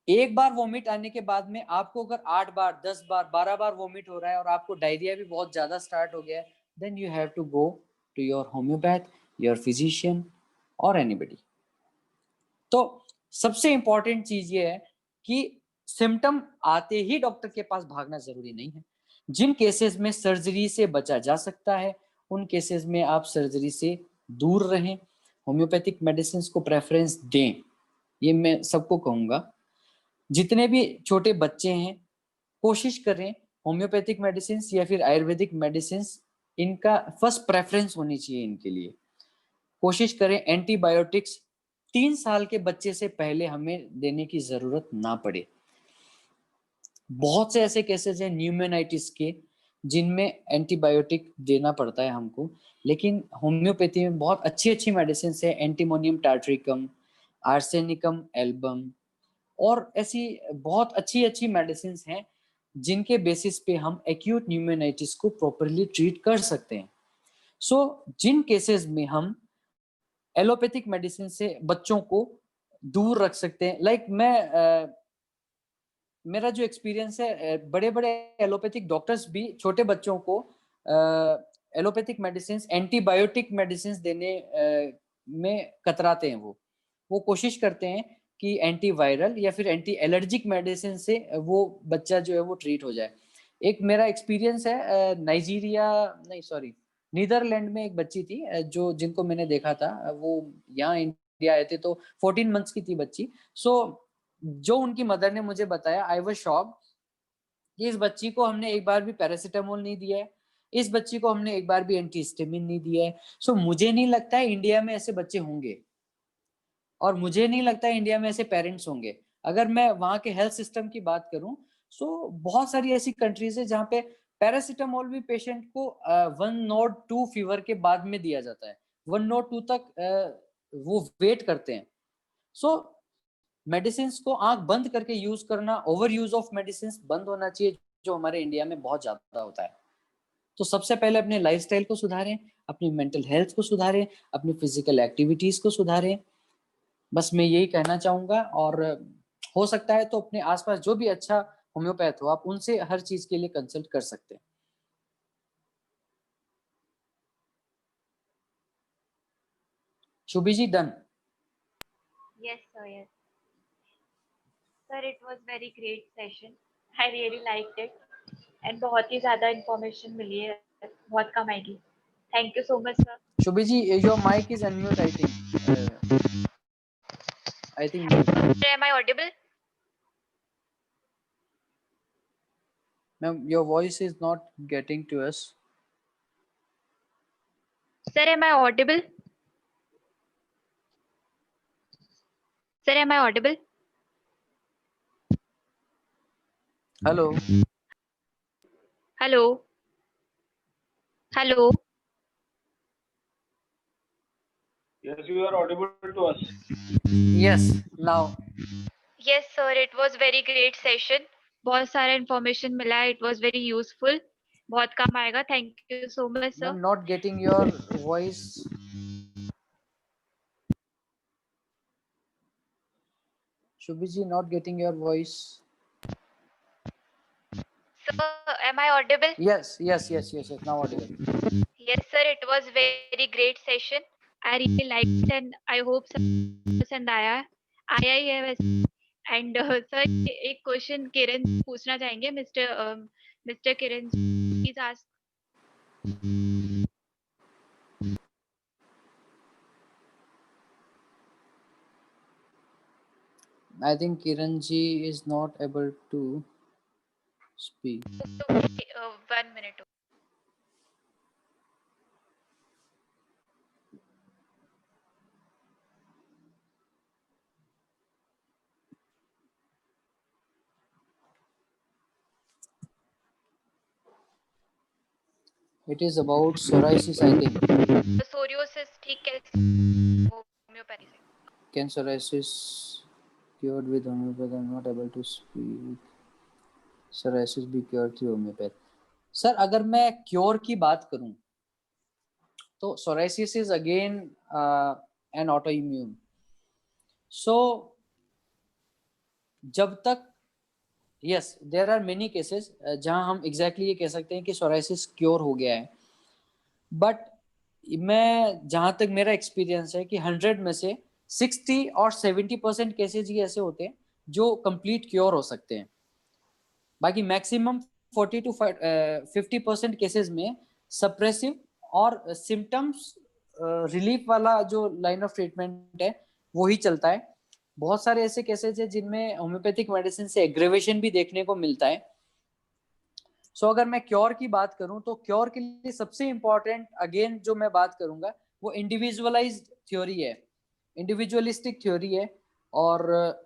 D: एक बार वॉमिट आने के बाद में आपको अगर 8 बार 10 बार 12 बार वॉमिट हो रहा है और आपको डायरिया भी बहुत ज्यादा स्टार्ट हो गया है, then you have to go to your homeopath, your physician और एनीबडी। तो सबसे इंपॉर्टेंट चीज ये है कि सिम्टम आते ही डॉक्टर के पास भागना जरूरी नहीं है। जिन केसेस में सर्जरी से बचा जा सकता है उन केसेस में आप सर्जरी से दूर रहें, होम्योपैथिक मेडिसिन को प्रेफरेंस दें, ये मैं सबको कहूंगा। जितने भी छोटे बच्चे हैं कोशिश करें होम्योपैथिक मेडिसिन या फिर आयुर्वेदिक मेडिसिन, इनका फर्स्ट प्रेफरेंस होनी चाहिए इनके लिए। कोशिश करें एंटीबायोटिक्स 3 साल के बच्चे से पहले हमें देने की जरूरत ना पड़े। बहुत से ऐसे केसेस हैं न्यूमोनाइटिस के जिनमें एंटीबायोटिक देना पड़ता है हमको, लेकिन होम्योपैथी में बहुत अच्छी अच्छी मेडिसिन है, एंटीमोनियम टार्ट्रिकम, आर्सेनिकम एल्बम और ऐसी बहुत अच्छी अच्छी मेडिसिन हैं जिनके बेसिस पे हम एक्यूट न्यूमोनाइटिस को प्रॉपरली ट्रीट कर सकते हैं। सो जिन केसेस में हम एलोपैथिक मेडिसिन से बच्चों को दूर रख सकते हैं, लाइक मेरा जो एक्सपीरियंस है, बड़े बड़े एलोपैथिक डॉक्टर्स भी छोटे बच्चों को एलोपैथिक मेडिसिन, एंटीबायोटिक मेडिसिन देने में कतराते हैं। वो कोशिश करते हैं कि एंटीवायरल या फिर एंटी एलर्जिक मेडिसिन से वो बच्चा जो है वो ट्रीट हो जाए। एक मेरा एक्सपीरियंस है, नीदरलैंड में एक बच्ची थी जो जिनको मैंने देखा था, वो यहाँ इंडिया आए थे तो 14 मंथ्स की थी बच्ची। सो जो उनकी मदर ने मुझे बताया, आई वाज शॉक्ड कि इस बच्ची को हमने एक बार भी पैरासीटामोल नहीं दिया है, इस बच्ची को हमने एक बार भी एंटीहिस्टामिन नहीं दिया है। सो मुझे नहीं लगता है इंडिया में ऐसे बच्चे होंगे और मुझे नहीं लगता है इंडिया में ऐसे पेरेंट्स होंगे। अगर मैं वहाँ के हेल्थ सिस्टम की बात करूं, सो बहुत सारी ऐसी कंट्रीज है जहाँ पे पैरासीटामोल भी पेशेंट को 102 फीवर के बाद में दिया जाता है, 102 तक वो वेट करते हैं। सो मेडिसिन को आंख बंद करके यूज करना, ओवर यूज ऑफ मेडिसिन बंद होना चाहिए, जो हमारे इंडिया में बहुत ज्यादा होता है। तो सबसे पहले अपने लाइफस्टाइल को सुधारें, अपनी मेंटल हेल्थ को सुधारें, अपनी फिजिकल एक्टिविटीज को सुधारें। बस मैं यही कहना चाहूंगा, और हो सकता है तो अपने आसपास जो भी अच्छा होम्योपैथ हो आप उनसे हर चीज के लिए कंसल्ट कर सकते हैं। शुभी जी done?
C: Yes, sir. Yes. Sir, it was very great session. I really liked it. And बहुत ही ज़्यादा information मिली है, बहुत कम आएगी. Thank you so much, sir.
D: Shubhi ji, your mic is unmute, I think. I think.
C: Sir, am I audible?
D: Ma'am, your voice is not getting to us.
C: Sir, am I audible? Sir, am I audible?
D: Hello.
C: Hello. Hello.
K: Yes, you are audible to us.
D: Yes, now.
C: Yes, sir. It was very great session. बहुत सारा information मिला. It was very useful. बहुत काम आएगा. Thank you so much, sir.
D: I'm not getting your voice. Shubhi ji, not getting your voice.
C: Sir, am I audible?
D: Yes, now audible.
C: Yes, sir. It was very great session. I really liked it and I hope पसंद आया ही है वैसे. And sir, एक question किरण पूछना चाहेंगे. Mister Kiran, please ask.
D: I think Kiran ji is not able to speak.
C: 1 minute.
D: It is about psoriasis, I think.
C: Psoriasis ठीक कैसे homeopathy से?
D: Can psoriasis cured with homeopathy? I'm not able to speak. Psoriasis be cured through homeopathy. Sir अगर मैं cure की बात करूं तो psoriasis is again an autoimmune. So जब तक yes there are many cases जहां हम exactly ये कह सकते हैं कि psoriasis क्योर हो गया है, बट मैं जहां तक मेरा एक्सपीरियंस है कि 100 में से 60 और 70% केसेस ही ऐसे होते हैं जो कंप्लीट क्योर हो सकते हैं. बाकी मैक्सिमम 40 to 50% केसेस में सप्रेसिव और सिम्टम्स रिलीफ वाला जो लाइन ऑफ ट्रीटमेंट है वो ही चलता है. बहुत सारे ऐसे केसेस है जिनमें होम्योपैथिक मेडिसिन से एग्रेवेशन भी देखने को मिलता है. सो अगर मैं क्योर की बात करूं तो क्योर के लिए सबसे इंपॉर्टेंट अगेन जो मैं बात करूंगा वो इंडिविजुअलाइज्ड थ्योरी है, इंडिविजुअलिस्टिक थ्योरी है. और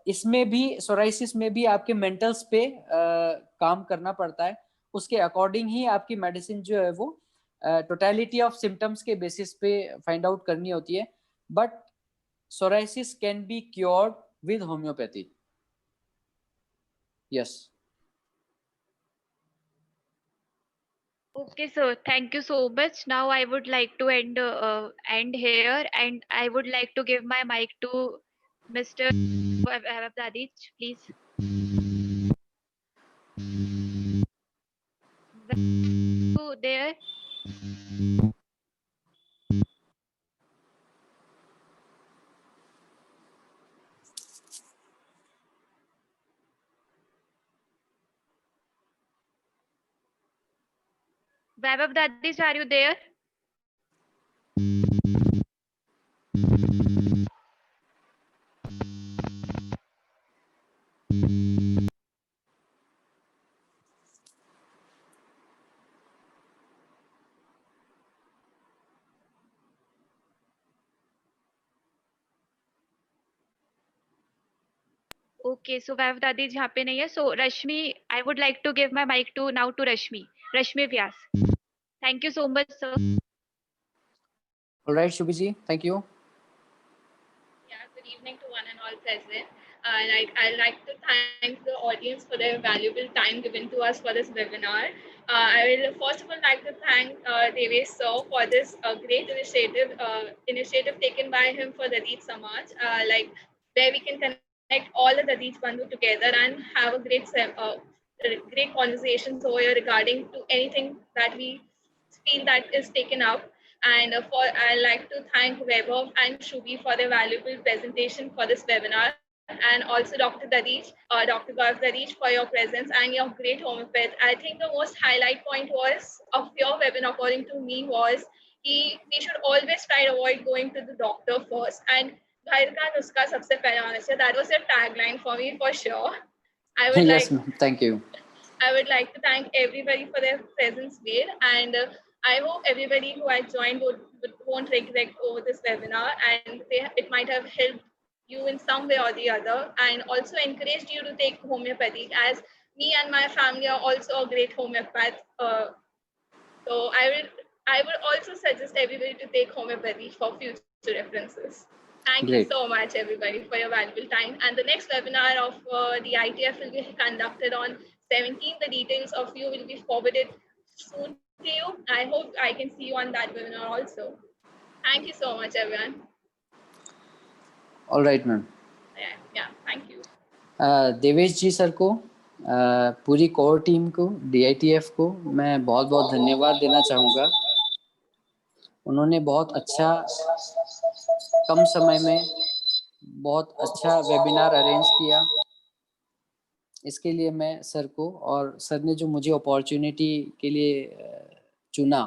D: इसमें भी सोराइसिस में भी आपके मेंटल्स पे काम करना पड़ता है. उसके अकॉर्डिंग ही आपकी मेडिसिन जो है वो टोटलिटी ऑफ सिम्टम्स के बेसिस पे फाइंड आउट करनी होती है. But psoriasis can be cured with homeopathy. Yes.
C: Okay, sir. Thank you so much. Now I would like to end here, and I would like to give my mic to Mr. Vaibhav Dadich, please. You there? Vaibhav Dadich, are you there? Okay, so Vaibhav Dadich यहाँ पे नहीं है. So Rashmi, I would like to give my mic to now to Rashmi. Rashmi Vyas. Thank you so much, sir.
D: All right, Shubhi ji, thank you.
F: Yeah, good evening to one and all present. I'd like to thank the audience for their valuable time given to us for this webinar. I will first of all like to thank Devesh sir for this great initiative taken by him for Dadit Samaj, where we can connect all the Dadit Bandhu together and have a great conversations over here regarding to anything that we feel that is taken up. And I'd like to thank Vaibhav and Shubhi for their valuable presentation for this webinar, and also Dr. Dadich, Dr. Gaurav Dadich for your presence and your great homeopath. I think the most highlight point of your webinar, according to me, was we should always try to avoid going to the doctor first. And घर का नुस्खा सबसे पहले होना चाहिए. That was a tagline for me for sure.
D: Yes, ma'am. Thank you.
F: I would like to thank everybody for their presence here, and I hope everybody who has joined won't regret over this webinar, and it might have helped you in some way or the other, and also encouraged you to take homeopathy, as me and my family are also a great homeopath. So I would also suggest everybody to take homeopathy for future references. Thank you so much, everybody, for your valuable time. And the next webinar of the ITF will be conducted on 17th. The details of you will be forwarded soon to you. I hope I can see you on that webinar also. Thank you so much, everyone.
D: All right, ma'am.
F: Yeah, thank you.
D: Devesh ji sir को, पूरी core team को, DITF को मैं बहुत बहुत धन्यवाद देना चाहूँगा. उन्होंने बहुत अच्छा कम समय में बहुत अच्छा वेबिनार अरेंज किया. इसके लिए मैं सर को, और सर ने जो मुझे अपॉर्चुनिटी के लिए चुना,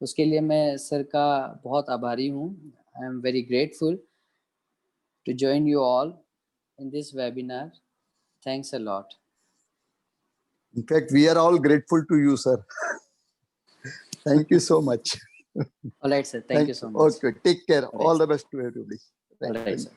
D: उसके लिए मैं सर का बहुत आभारी हूँ. I am very grateful to join you all in this webinar. Thanks a lot.
L: In fact, we are all grateful to you, sir. Thank you so much.
D: All right, sir. Thank you so much.
L: Okay, take care. All the best to everybody.
D: All right, sir.